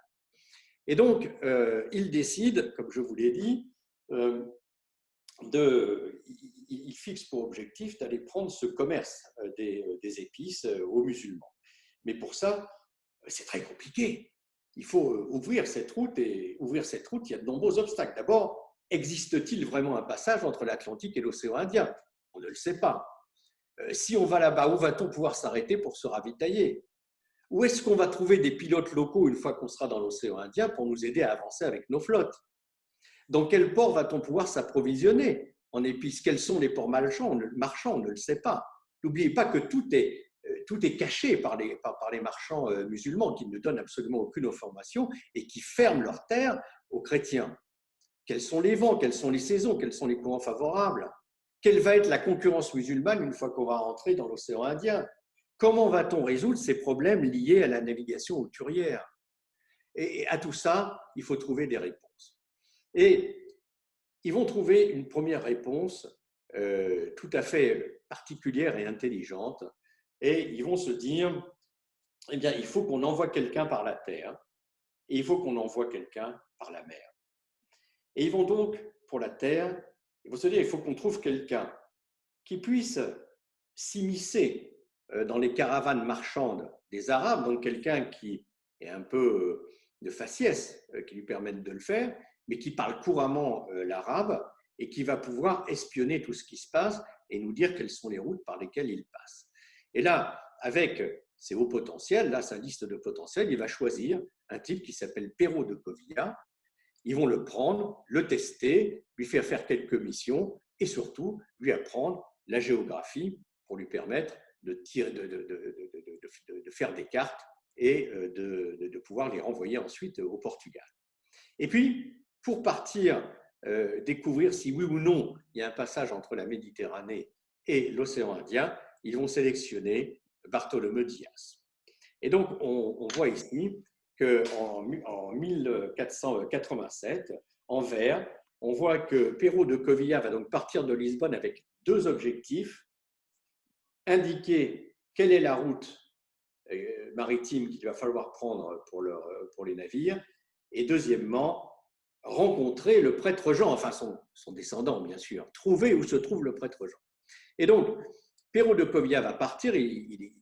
Et donc, il décide, comme je vous l'ai dit, il fixe pour objectif d'aller prendre ce commerce des épices aux musulmans. Mais pour ça, c'est très compliqué. Il faut ouvrir cette route, et ouvrir cette route, il y a de nombreux obstacles. D'abord, existe-t-il vraiment un passage entre l'Atlantique et l'océan Indien? On ne le sait pas. Si on va là-bas, où va-t-on pouvoir s'arrêter pour se ravitailler? Où est-ce qu'on va trouver des pilotes locaux une fois qu'on sera dans l'océan Indien pour nous aider à avancer avec nos flottes? Dans quel port va-t-on pouvoir s'approvisionner en épices? Quels sont les ports marchands? On ne le sait pas. N'oubliez pas que tout est caché par les marchands musulmans qui ne donnent absolument aucune information et qui ferment leurs terres aux chrétiens. Quels sont les vents? Quelles sont les saisons? Quels sont les courants favorables? Quelle va être la concurrence musulmane une fois qu'on va rentrer dans l'océan Indien? Comment va-t-on résoudre ces problèmes liés à la navigation hauturière? Et à tout ça, il faut trouver des réponses. Et ils vont trouver une première réponse tout à fait particulière et intelligente. Et ils vont se dire, eh bien, il faut qu'on envoie quelqu'un par la terre et il faut qu'on envoie quelqu'un par la mer. Et ils vont donc, pour la terre, ils vont se dire, il faut qu'on trouve quelqu'un qui puisse s'immiscer dans les caravanes marchandes des Arabes, donc quelqu'un qui et un peu de faciès qui lui permettent de le faire, mais qui parle couramment l'arabe et qui va pouvoir espionner tout ce qui se passe et nous dire quelles sont les routes par lesquelles il passe. Et là, avec ses hauts potentiels, là, sa liste de potentiels, il va choisir un type qui s'appelle Pero de Covilla. Ils vont le prendre, le tester, lui faire quelques missions et surtout lui apprendre la géographie pour lui permettre de faire des cartes et de pouvoir les renvoyer ensuite au Portugal. Et puis, pour partir découvrir si oui ou non il y a un passage entre la Méditerranée et l'océan Indien, ils vont sélectionner Bartholomew Diaz. Et donc, on voit ici qu'en 1487, en vert, on voit que Pero de Covilla va donc partir de Lisbonne avec deux objectifs: indiquer quelle est la route maritime qu'il va falloir prendre pour les navires, et deuxièmement, rencontrer le prêtre Jean, enfin son descendant bien sûr, trouver où se trouve le prêtre Jean. Et donc, Pero de Covilla va partir, il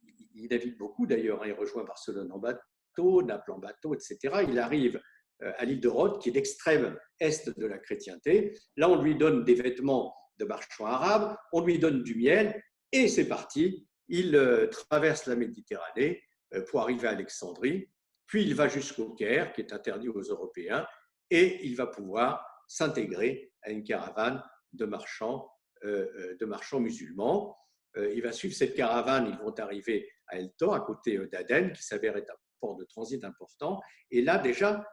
navigue beaucoup d'ailleurs, il rejoint Barcelone en bateau, Naples en bateau, etc. Il arrive à l'île de Rhodes, qui est l'extrême est de la chrétienté. Là, on lui donne des vêtements de marchands arabes, on lui donne du miel, et c'est parti. Il traverse la Méditerranée pour arriver à Alexandrie, puis il va jusqu'au Caire, qui est interdit aux Européens, et il va pouvoir s'intégrer à une caravane de marchands musulmans. Il va suivre cette caravane, ils vont arriver à El Tor, à côté d'Aden, qui s'avère être un port de transit important. Et là, déjà,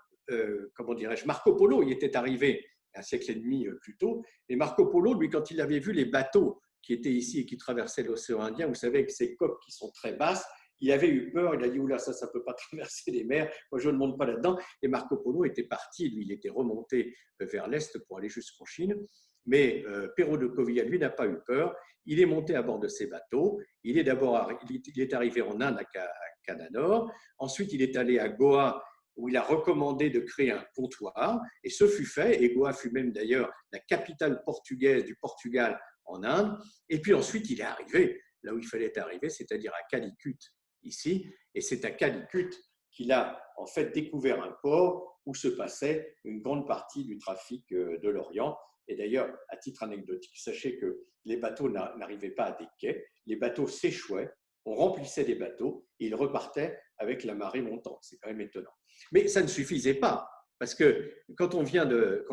comment dirais-je, Marco Polo y était arrivé un siècle et demi plus tôt. Et Marco Polo, lui, quand il avait vu les bateaux qui étaient ici et qui traversaient l'océan Indien, vous savez, avec ces coques qui sont très basses, il avait eu peur, il a dit « Oula, ça ne peut pas traverser les mers, moi je ne monte pas là-dedans ». Et Marco Polo était parti, lui, il était remonté vers l'est pour aller jusqu'en Chine. Mais Pero de Covilla, lui, n'a pas eu peur. Il est monté à bord de ces bateaux. Il est arrivé en Inde, à Cananore. Ensuite, il est allé à Goa, où il a recommandé de créer un comptoir. Et ce fut fait. Et Goa fut même d'ailleurs la capitale portugaise du Portugal en Inde. Et puis ensuite, il est arrivé là où il fallait arriver, c'est-à-dire à Calicut, ici. Et c'est à Calicut qu'il a en fait découvert un port où se passait une grande partie du trafic de l'Orient. Et d'ailleurs, à titre anecdotique, sachez que les bateaux n'arrivaient pas à des quais, les bateaux s'échouaient, on remplissait les bateaux et ils repartaient avec la marée montante. C'est quand même étonnant. Mais ça ne suffisait pas, parce que quand on vient de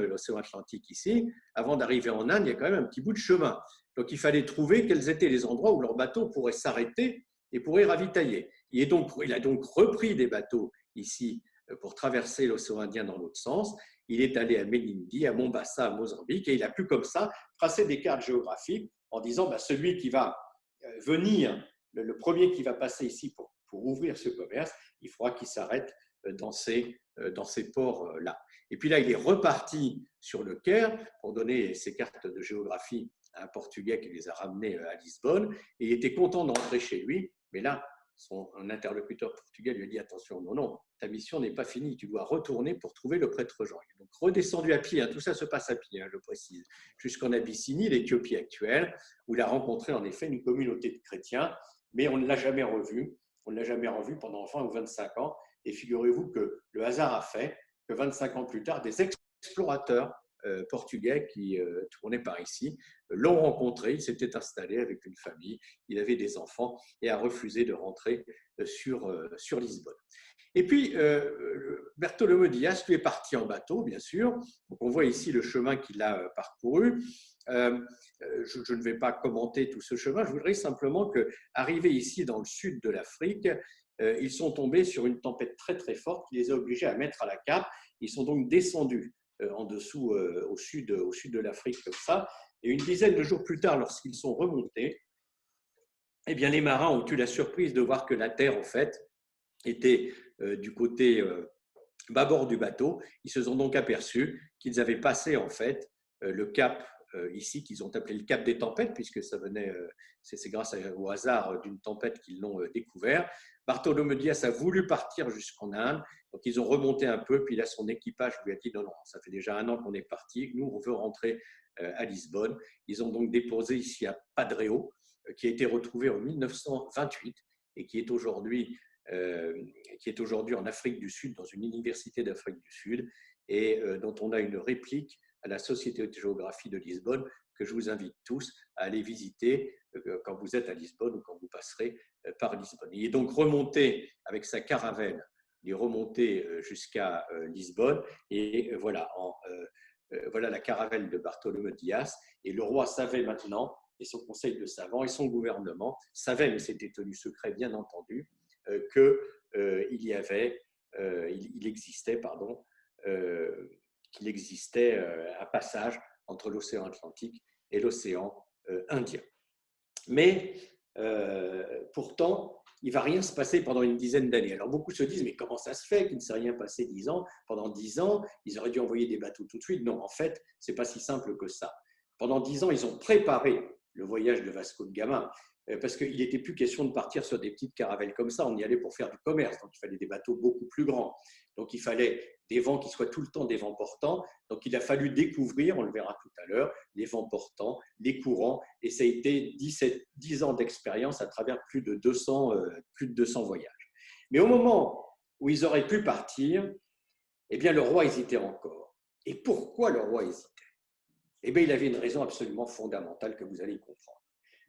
l'océan Atlantique ici, avant d'arriver en Inde, il y a quand même un petit bout de chemin. Donc il fallait trouver quels étaient les endroits où leurs bateaux pourraient s'arrêter et pourraient ravitailler. Il a donc repris des bateaux ici pour traverser l'océan Indien dans l'autre sens. Il est allé à Melindi, à Mombasa, à Mozambique, et il a pu comme ça tracer des cartes géographiques en disant celui qui va venir, le premier qui va passer ici pour ouvrir ce commerce, il faudra qu'il s'arrête dans ces ports-là. Et puis là, il est reparti sur le Caire pour donner ses cartes de géographie à un Portugais qui les a ramenées à Lisbonne, et il était content de rentrer chez lui, mais là, son interlocuteur portugais lui a dit « Attention, non, ta mission n'est pas finie, tu dois retourner pour trouver le prêtre Jean ». Il est donc redescendu à pied, tout ça se passe à pied, je précise, jusqu'en Abyssinie, l'Éthiopie actuelle, où il a rencontré en effet une communauté de chrétiens, mais on ne l'a jamais revu. On ne l'a jamais revu pendant 20 ou 25 ans. Et figurez-vous que le hasard a fait que 25 ans plus tard, des explorateurs portugais qui tournaient par ici l'ont rencontré, il s'était installé avec une famille, il avait des enfants et a refusé de rentrer sur Lisbonne. Et puis, Bartholomew Diaz, lui, est parti en bateau, bien sûr. Donc, on voit ici le chemin qu'il a parcouru. Je ne vais pas commenter tout ce chemin, je voudrais simplement qu'arrivés ici dans le sud de l'Afrique, ils sont tombés sur une tempête très très forte qui les a obligés à mettre à la cape. Ils sont donc descendus en dessous, au sud de l'Afrique comme ça. Et une dizaine de jours plus tard, lorsqu'ils sont remontés, eh bien, les marins ont eu la surprise de voir que la terre, en fait, était du côté bâbord du bateau. Ils se sont donc aperçus qu'ils avaient passé, en fait, le cap ici, qu'ils ont appelé le cap des tempêtes, puisque ça venait, c'est grâce au hasard d'une tempête qu'ils l'ont découvert. Bartholomew Diaz a voulu partir jusqu'en Inde, donc ils ont remonté un peu, puis là son équipage lui a dit non, ça fait déjà 1 an qu'on est parti, nous on veut rentrer à Lisbonne. Ils ont donc déposé ici à Padreo, qui a été retrouvé en 1928 et qui est aujourd'hui qui est aujourd'hui en Afrique du Sud, dans une université d'Afrique du Sud, et dont on a une réplique à la Société de géographie de Lisbonne, que je vous invite tous à aller visiter quand vous êtes à Lisbonne ou quand vous passerez par Lisbonne. Il est donc remonté avec sa caravelle, il est remonté jusqu'à Lisbonne, et voilà, voilà la caravelle de Bartholomew Dias, et le roi savait maintenant, et son conseil de savants et son gouvernement savaient, mais c'était tenu secret bien entendu, qu'il existait un passage entre l'océan Atlantique et l'océan Indien. Mais pourtant, il ne va rien se passer pendant une dizaine d'années. Alors beaucoup se disent, mais comment ça se fait qu'il ne s'est rien passé 10 ans? Pendant 10 ans, ils auraient dû envoyer des bateaux tout de suite. Non, en fait, ce n'est pas si simple que ça. Pendant 10 ans, ils ont préparé le voyage de Vasco de Gama, parce qu'il n'était plus question de partir sur des petites caravelles comme ça, on y allait pour faire du commerce, donc il fallait des bateaux beaucoup plus grands. Donc il fallait des vents qui soient tout le temps des vents portants, donc il a fallu découvrir, on le verra tout à l'heure, les vents portants, les courants, et ça a été 10 ans d'expérience à travers plus de 200 voyages. Mais au moment où ils auraient pu partir, eh bien le roi hésitait encore. Et pourquoi le roi hésitait? Eh bien il avait une raison absolument fondamentale que vous allez comprendre.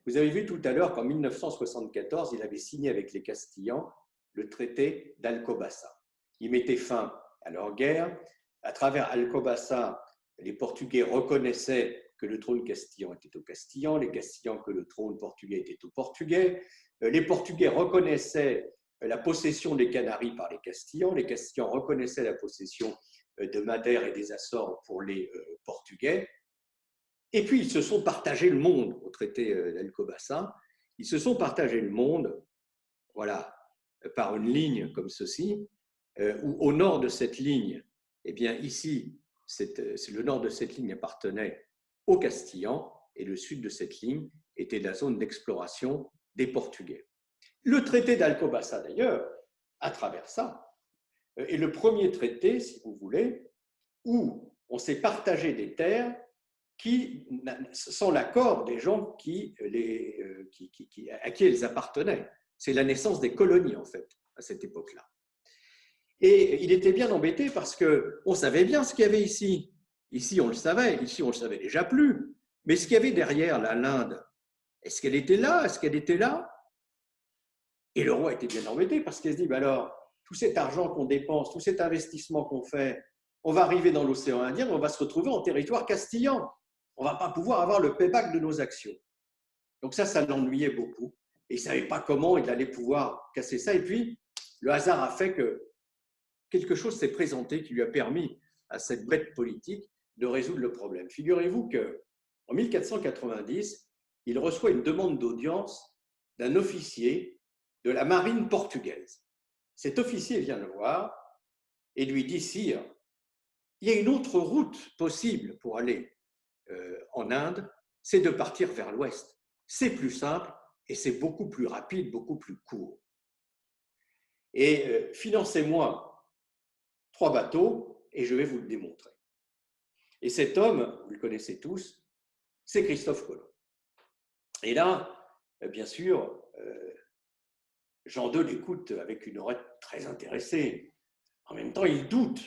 Vous avez vu tout à l'heure qu'en 1974, il avait signé avec les Castillans le traité d'Alcobaça. Il mettait fin à leur guerre. À travers Alcobaça, les Portugais reconnaissaient que le trône castillan était aux Castillans, les Castillans que le trône portugais était aux Portugais. Les Portugais reconnaissaient la possession des Canaries par les Castillans reconnaissaient la possession de Madère et des Açores pour les Portugais. Et puis, ils se sont partagés le monde au traité d'Alcobaça. Ils se sont partagés le monde, voilà, par une ligne comme ceci, où au nord de cette ligne, eh bien ici, le nord de cette ligne appartenait aux Castillans et le sud de cette ligne était la zone d'exploration des Portugais. Le traité d'Alcobaça, d'ailleurs, à travers ça, est le premier traité, si vous voulez, où on s'est partagé des terres sans l'accord des gens à qui elles appartenaient. C'est la naissance des colonies, en fait, à cette époque-là. Et il était bien embêté parce qu'on savait bien ce qu'il y avait ici. Ici, on le savait déjà plus. Mais ce qu'il y avait derrière, l'Inde, est-ce qu'elle était là? Est-ce qu'elle était là? Et le roi était bien embêté parce qu'il se dit, ben alors, tout cet argent qu'on dépense, tout cet investissement qu'on fait, on va arriver dans l'océan Indien, mais on va se retrouver en territoire castillan. On ne va pas pouvoir avoir le payback de nos actions. Donc ça l'ennuyait beaucoup. Et il ne savait pas comment il allait pouvoir casser ça. Et puis, le hasard a fait que quelque chose s'est présenté qui lui a permis à cette bête politique de résoudre le problème. Figurez-vous qu'en 1490, il reçoit une demande d'audience d'un officier de la marine portugaise. Cet officier vient le voir et lui dit, sire, il y a une autre route possible pour aller en Inde, c'est de partir vers l'ouest. C'est plus simple et c'est beaucoup plus rapide, beaucoup plus court. Et financez-moi 3 bateaux et je vais vous le démontrer. Et cet homme, vous le connaissez tous, c'est Christophe Colomb. Et là, bien sûr, Jean II l'écoute avec une oreille très intéressée. En même temps, il doute.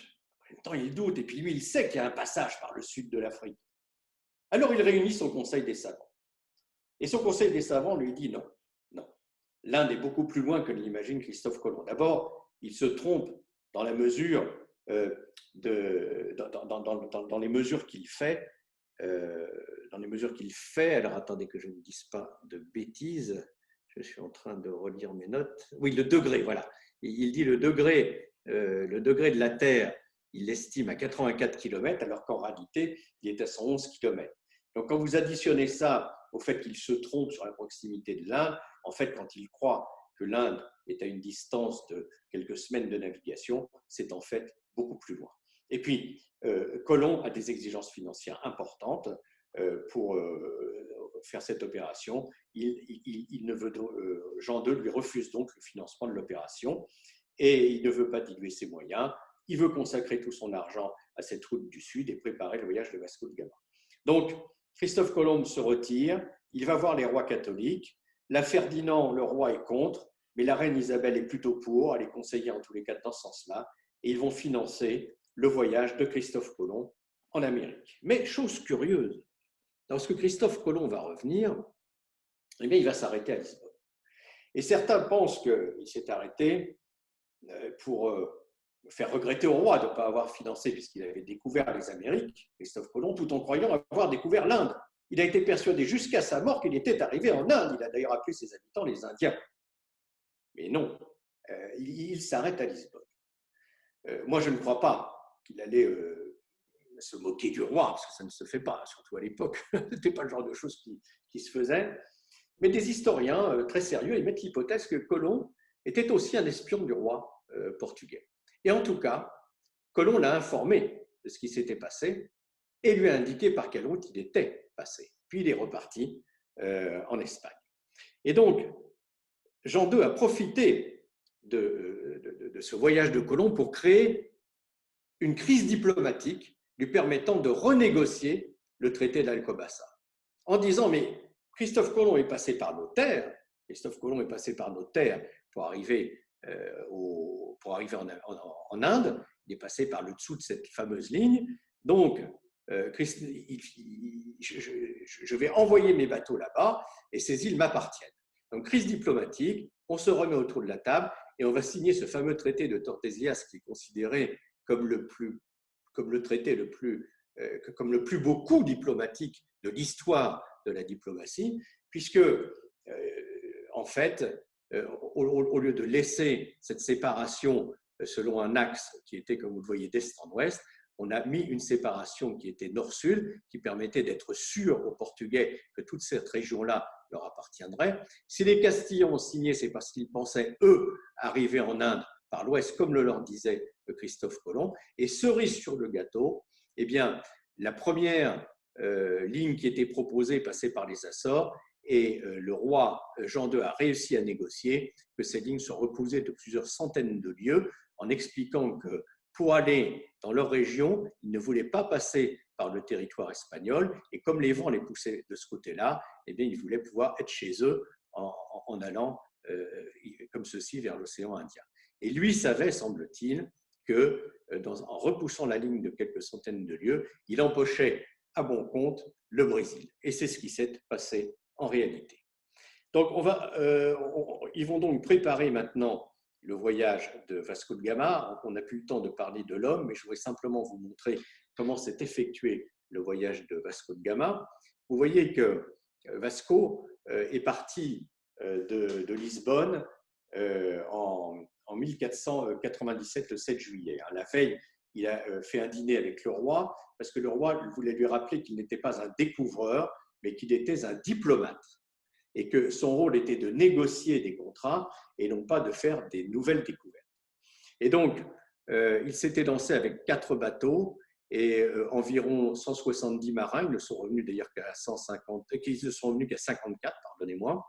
Et puis lui, il sait qu'il y a un passage par le sud de l'Afrique. Alors, il réunit son conseil des savants. Et son conseil des savants lui dit non. L'Inde est beaucoup plus loin que ne l'imagine Christophe Colomb. D'abord, il se trompe dans la mesure dans les mesures qu'il fait. Alors, attendez que je ne dise pas de bêtises. Je suis en train de relire mes notes. Oui, le degré, voilà. Il dit le degré de la Terre, il l'estime à 84 km, alors qu'en réalité, il est à 111 km. Donc, quand vous additionnez ça au fait qu'il se trompe sur la proximité de l'Inde, en fait, quand il croit que l'Inde est à une distance de quelques semaines de navigation, c'est en fait beaucoup plus loin. Et puis, Colomb a des exigences financières importantes pour faire cette opération. Jean II lui refuse donc le financement de l'opération et il ne veut pas diluer ses moyens. Il veut consacrer tout son argent à cette route du Sud et préparer le voyage de Vasco de Gama. Donc, Christophe Colomb se retire, il va voir les rois catholiques. La Ferdinand, le roi, est contre. mais la reine Isabelle est plutôt pour, elle est conseillée en tous les cas dans ce sens-là, et ils vont financer le voyage de Christophe Colomb en Amérique. Mais chose curieuse, lorsque Christophe Colomb va revenir, eh bien, il va s'arrêter à Lisbonne. Et certains pensent qu'il s'est arrêté pour faire regretter au roi de ne pas avoir financé, puisqu'il avait découvert les Amériques, Christophe Colomb, tout en croyant avoir découvert l'Inde. Il a été persuadé jusqu'à sa mort qu'il était arrivé en Inde. Il a d'ailleurs appelé ses habitants les Indiens. Mais non, il s'arrête à Lisbonne. Moi, je ne crois pas qu'il allait se moquer du roi, parce que ça ne se fait pas, surtout à l'époque. Ce n'était pas le genre de choses qui se faisait. Mais des historiens très sérieux émettent l'hypothèse que Colomb était aussi un espion du roi portugais. Et en tout cas, Colomb l'a informé de ce qui s'était passé et lui a indiqué par quelle route il était passé. Puis il est reparti en Espagne. Et donc, Jean II a profité de ce voyage de Colomb pour créer une crise diplomatique lui permettant de renégocier le traité d'Alcobaça. En disant, mais Christophe Colomb est passé par nos terres, pour arriver en Inde, il est passé par le dessous de cette fameuse ligne, donc je vais envoyer mes bateaux là-bas et ces îles m'appartiennent. Donc crise diplomatique, on se remet autour de la table et on va signer ce fameux traité de Tordesillas qui est considéré comme le plus beau coup diplomatique de l'histoire de la diplomatie, puisque, en fait, au lieu de laisser cette séparation selon un axe qui était, comme vous le voyez, d'est en ouest, on a mis une séparation qui était nord-sud, qui permettait d'être sûr aux Portugais que toute cette région-là leur appartiendrait. Si les Castillans ont signé, c'est parce qu'ils pensaient, eux, arriver en Inde par l'ouest, comme le leur disait Christophe Colomb. Et cerise sur le gâteau, eh bien, la première ligne qui était proposée passait par les Açores et le roi Jean II a réussi à négocier que ces lignes soient repoussées de plusieurs centaines de lieues en expliquant que pour aller dans leur région, ils ne voulaient pas passer par le territoire espagnol et comme les vents les poussaient de ce côté-là, eh bien, ils voulaient pouvoir être chez eux en allant comme ceci vers l'océan Indien. Et lui savait, semble-t-il, en repoussant la ligne de quelques centaines de lieues, il empochait à bon compte le Brésil. Et c'est ce qui s'est passé en réalité. Donc, ils vont donc préparer maintenant le voyage de Vasco de Gama. On n'a plus le temps de parler de l'homme, mais je voudrais simplement vous montrer comment s'est effectué le voyage de Vasco de Gama. Vous voyez que Vasco est parti de Lisbonne en 1497, le 7 juillet. La veille, il a fait un dîner avec le roi, parce que le roi voulait lui rappeler qu'il n'était pas un découvreur, mais qu'il était un diplomate, et que son rôle était de négocier des contrats et non pas de faire des nouvelles découvertes. Et donc, il s'était lancé avec 4 bateaux et environ 170 marins. Ils ne sont revenus d'ailleurs qu'à 150, qu'ils ne sont revenus qu'à 54, pardonnez-moi.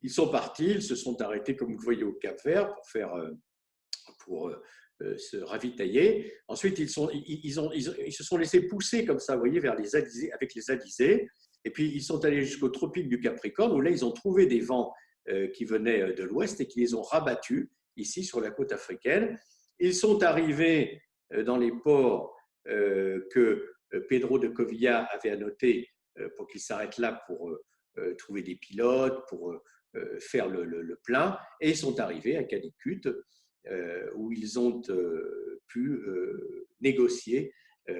Ils sont partis, ils se sont arrêtés, comme vous le voyez, au Cap-Vert pour se ravitailler. Ensuite, ils se sont laissés pousser comme ça, vous voyez, vers les alizés, avec les alizés. Et puis, ils sont allés jusqu'au tropique du Capricorne, où là, ils ont trouvé des vents qui venaient de l'ouest et qui les ont rabattus ici sur la côte africaine. Ils sont arrivés dans les ports que Pedro de Covilla avait annotés pour qu'ils s'arrêtent là pour trouver des pilotes, pour faire le plein. Et ils sont arrivés à Calicut, où ils ont pu négocier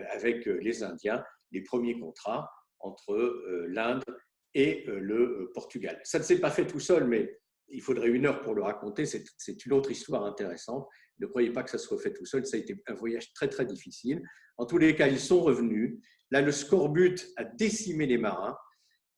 avec les Indiens les premiers contrats entre l'Inde et le Portugal. Ça ne s'est pas fait tout seul, mais il faudrait 1 heure pour le raconter. C'est une autre histoire intéressante. Ne croyez pas que ça se refait tout seul. Ça a été un voyage très, très difficile. En tous les cas, ils sont revenus. Là, le scorbut a décimé les marins.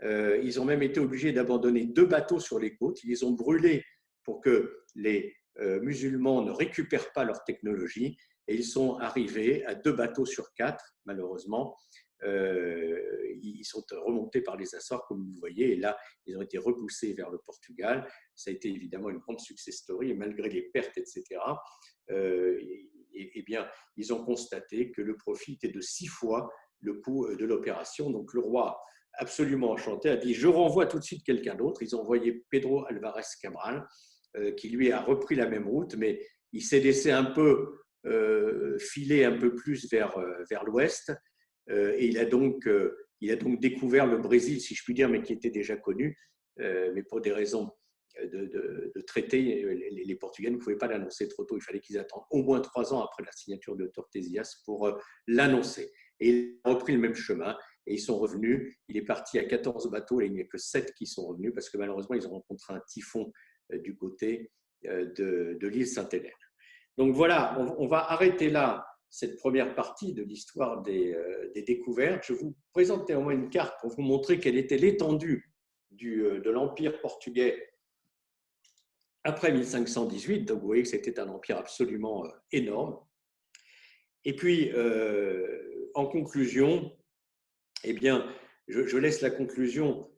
Ils ont même été obligés d'abandonner 2 bateaux sur les côtes. Ils les ont brûlés pour que les musulmans ne récupèrent pas leur technologie. Et ils sont arrivés à 2 bateaux sur 4, malheureusement. Ils sont remontés par les Açores, comme vous voyez, et là, ils ont été repoussés vers le Portugal. Ça a été évidemment une grande success story, et malgré les pertes, etc., eh bien, ils ont constaté que le profit était de 6 fois le coût de l'opération. Donc, le roi, absolument enchanté, a dit « Je renvoie tout de suite quelqu'un d'autre ». Ils ont envoyé Pedro Alvarez Cabral, qui lui a repris la même route, mais il s'est laissé un peu filer un peu plus vers l'ouest, et il a donc découvert le Brésil, si je puis dire, mais qui était déjà connu, mais pour des raisons de traité, les Portugais ne pouvaient pas l'annoncer trop tôt. Il fallait qu'ils attendent au moins 3 ans après la signature de Tordesillas pour l'annoncer. Et il a repris le même chemin et ils sont revenus. Il est parti à 14 bateaux et il n'y a que 7 qui sont revenus parce que malheureusement, ils ont rencontré un typhon du côté de l'île Sainte-Hélène. Donc voilà, on va arrêter là cette première partie de l'histoire des découvertes. Je vous présente néanmoins une carte pour vous montrer quelle était l'étendue de l'Empire portugais après 1518, donc vous voyez que c'était un empire absolument énorme. Et puis, en conclusion, eh bien, je laisse la conclusion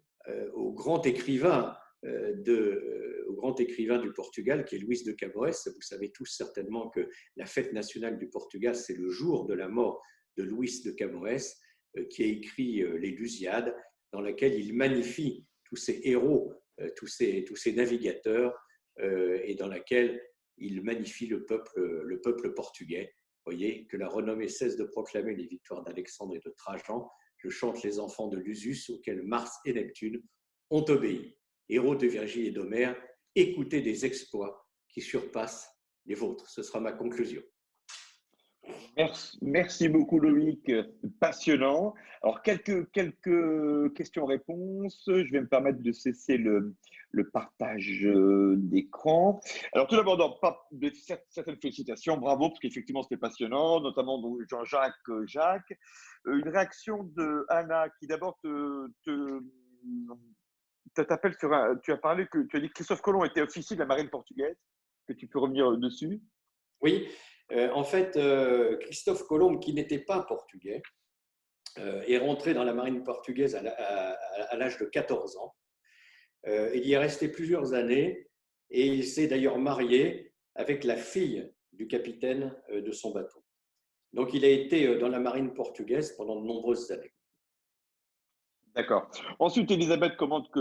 au grand écrivain du Portugal, qui est Luís de Camões. Vous savez tous certainement que la fête nationale du Portugal, c'est le jour de la mort de Luís de Camões, qui a écrit les Lusiades, dans laquelle il magnifie tous ces héros, tous ces navigateurs, et dans laquelle il magnifie le peuple portugais. Vous voyez, que la renommée cesse de proclamer les victoires d'Alexandre et de Trajan. Je chante les enfants de Lusus auxquels Mars et Neptune ont obéi. Héros de Virgile et d'Homère, écoutez des exploits qui surpassent les vôtres. Ce sera ma conclusion. Merci beaucoup Loïc, passionnant. Alors quelques questions-réponses. Je vais me permettre de cesser le partage d'écran. Alors tout d'abord, certaines félicitations, bravo, parce qu'effectivement c'était passionnant, notamment Jean-Jacques Jacques. Une réaction de Anna qui d'abord t'appelle sur tu as parlé que tu as dit que Christophe Colomb était officier de la marine portugaise, que tu peux revenir dessus. Oui. En fait, Christophe Colomb, qui n'était pas portugais, est rentré dans la marine portugaise à l'âge de 14 ans. Il y est resté plusieurs années et il s'est d'ailleurs marié avec la fille du capitaine de son bateau. Donc, il a été dans la marine portugaise pendant de nombreuses années. D'accord. Ensuite, Elisabeth commente que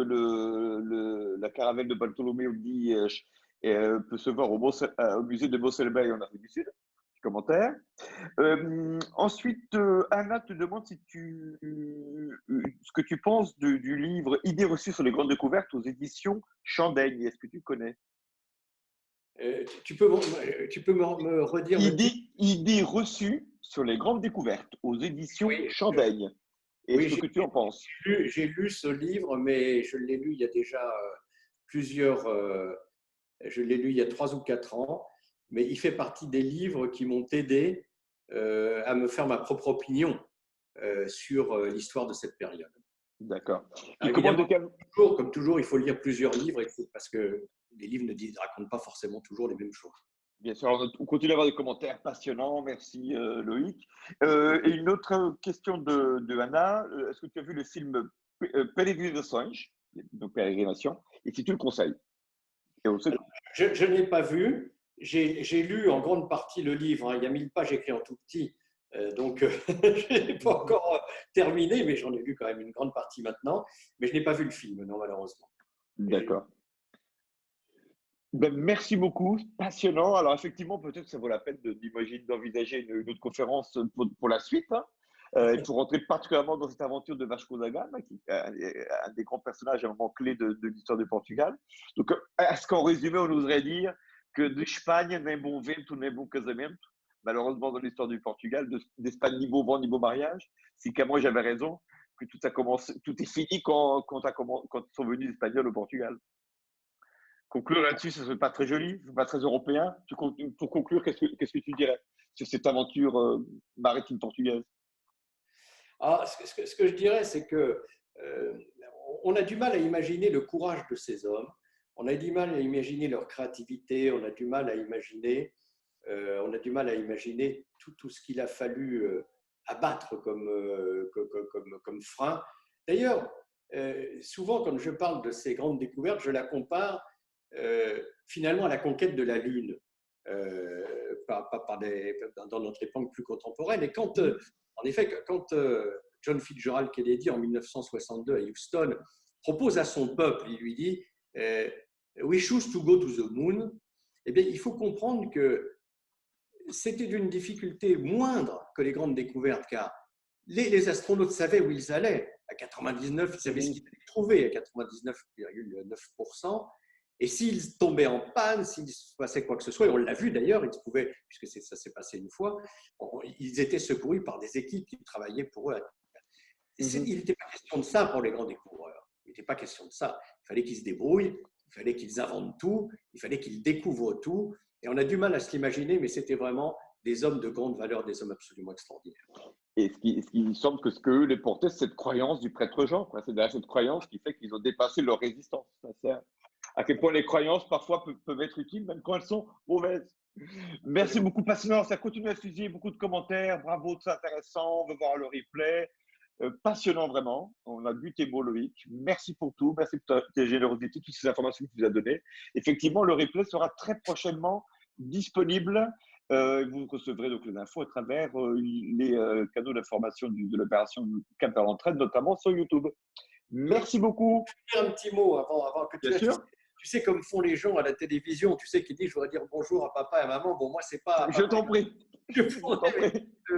la caravelle de Bartolomé Dias peut se voir au musée de Mossel Bay en Afrique du Sud. Commentaire. Ensuite, Anna te demande ce que tu penses du livre Idées reçues sur les grandes découvertes aux éditions Chandaigne. Est-ce que tu connais? Tu peux me redire Idées reçues sur les grandes découvertes aux éditions Chandaigne. Est-ce que tu en penses? J'ai lu ce livre, mais je l'ai lu il y a déjà je l'ai lu il y a 3 ou 4 ans. Mais il fait partie des livres qui m'ont aidé à me faire ma propre opinion sur l'histoire de cette période. D'accord. Comme toujours, il faut lire plusieurs livres parce que les livres ne racontent pas forcément toujours les mêmes choses. Bien sûr, on continue à avoir des commentaires passionnants. Merci Loïc. Et une autre question de Anna. Est-ce que tu as vu le film Peregrinações, donc Pérégrination, et si tu le conseilles? Je ne l'ai pas vu. J'ai lu en grande partie le livre. Il y a 1000 pages écrites en tout petit. Donc, je n'ai pas encore terminé, mais j'en ai lu quand même une grande partie maintenant. Mais je n'ai pas vu le film, non, malheureusement. D'accord. Merci beaucoup, passionnant. Alors effectivement, peut-être que ça vaut la peine d'envisager une autre conférence pour la suite, et pour rentrer particulièrement dans cette aventure de Vasco da Gama, qui est un des grands personnages à un moment clé de l'histoire du Portugal. Donc, est-ce qu'en résumé, on oserait dire que d'Espagne, nem bom vento, nem bom casamento, malheureusement dans l'histoire du Portugal, d'Espagne, ni beau vent, ni beau mariage, si qu'à moi j'avais raison, que tout est fini quand sont venus les Espagnols au Portugal. Conclure là-dessus, ce n'est pas très joli, ce n'est pas très européen. Pour conclure, qu'est-ce que tu dirais sur cette aventure maritime portugaise? Ce que je dirais, c'est que on a du mal à imaginer le courage de ces hommes, on a du mal à imaginer leur créativité, on a du mal à imaginer tout ce qu'il a fallu abattre comme frein. D'ailleurs, souvent, quand je parle de ces grandes découvertes, je la compare finalement à la conquête de la Lune dans notre époque plus contemporaine. Et en effet, quand John Fitzgerald Kennedy, en 1962 à Houston, propose à son peuple, il lui dit We choose to go to the moon. Eh bien, il faut comprendre que c'était d'une difficulté moindre que les grandes découvertes, car les astronautes savaient où ils allaient. À 99, ils savaient ce qu'ils allaient trouver, à 99,9%. Et s'ils tombaient en panne, s'il se passait quoi que ce soit, et on l'a vu d'ailleurs, ils pouvaient, puisque ça s'est passé une fois, ils étaient secourus par des équipes qui travaillaient pour eux. Il n'était pas question de ça pour les grands découvreurs. Il n'était pas question de ça. Il fallait qu'ils se débrouillent, il fallait qu'ils inventent tout, il fallait qu'ils découvrent tout. Et on a du mal à se l'imaginer, mais c'était vraiment des hommes de grande valeur, des hommes absolument extraordinaires. Et ce qui semble que ce qu'eux les portaient, c'est cette croyance du prêtre Jean. C'est derrière cette croyance qui fait qu'ils ont dépassé leur résistance. À quel point les croyances, parfois, peuvent être utiles, même quand elles sont mauvaises. Merci beaucoup, passionnant. Ça continue à fusiller, beaucoup de commentaires. Bravo, c'est intéressant. On veut voir le replay. Passionnant, vraiment. On a bu tes mots, Loïc. Merci pour tout. Merci pour ta générosité, toutes ces informations que tu nous as données. Effectivement, le replay sera très prochainement disponible. Vous recevrez donc les infos à travers les canaux d'information de l'opération Cap vers l'entraide, notamment sur YouTube. Merci beaucoup. Un petit mot avant que tu Bien sûr. Tu sais, comme font les gens à la télévision, tu sais, qui disent, je voudrais dire bonjour à papa et à maman. Bon, moi, c'est pas. Je t'en prie.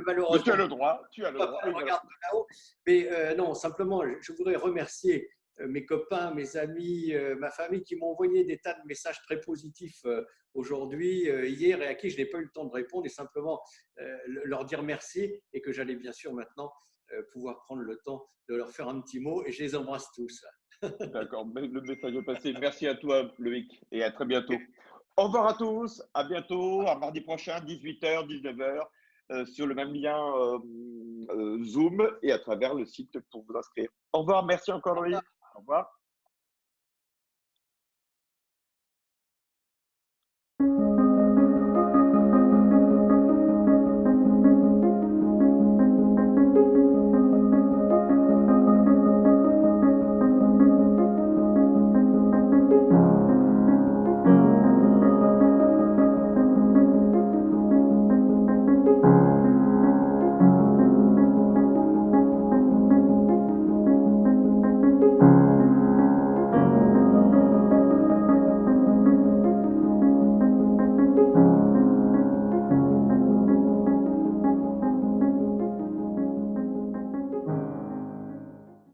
Malheureusement. Tu as le droit. Tu as le droit. Regarde là-haut. Mais non, simplement, je voudrais remercier mes copains, mes amis, ma famille qui m'ont envoyé des tas de messages très positifs aujourd'hui, hier, et à qui je n'ai pas eu le temps de répondre, et simplement leur dire merci, et que j'allais bien sûr maintenant pouvoir prendre le temps de leur faire un petit mot, et je les embrasse tous. D'accord, le message est passé. Merci à toi, Loïc, et à très bientôt. Au revoir à tous, à bientôt, à mardi prochain, 18h, 19h, sur le même lien Zoom et à travers le site pour vous inscrire. Au revoir, merci encore, Loïc. Au revoir.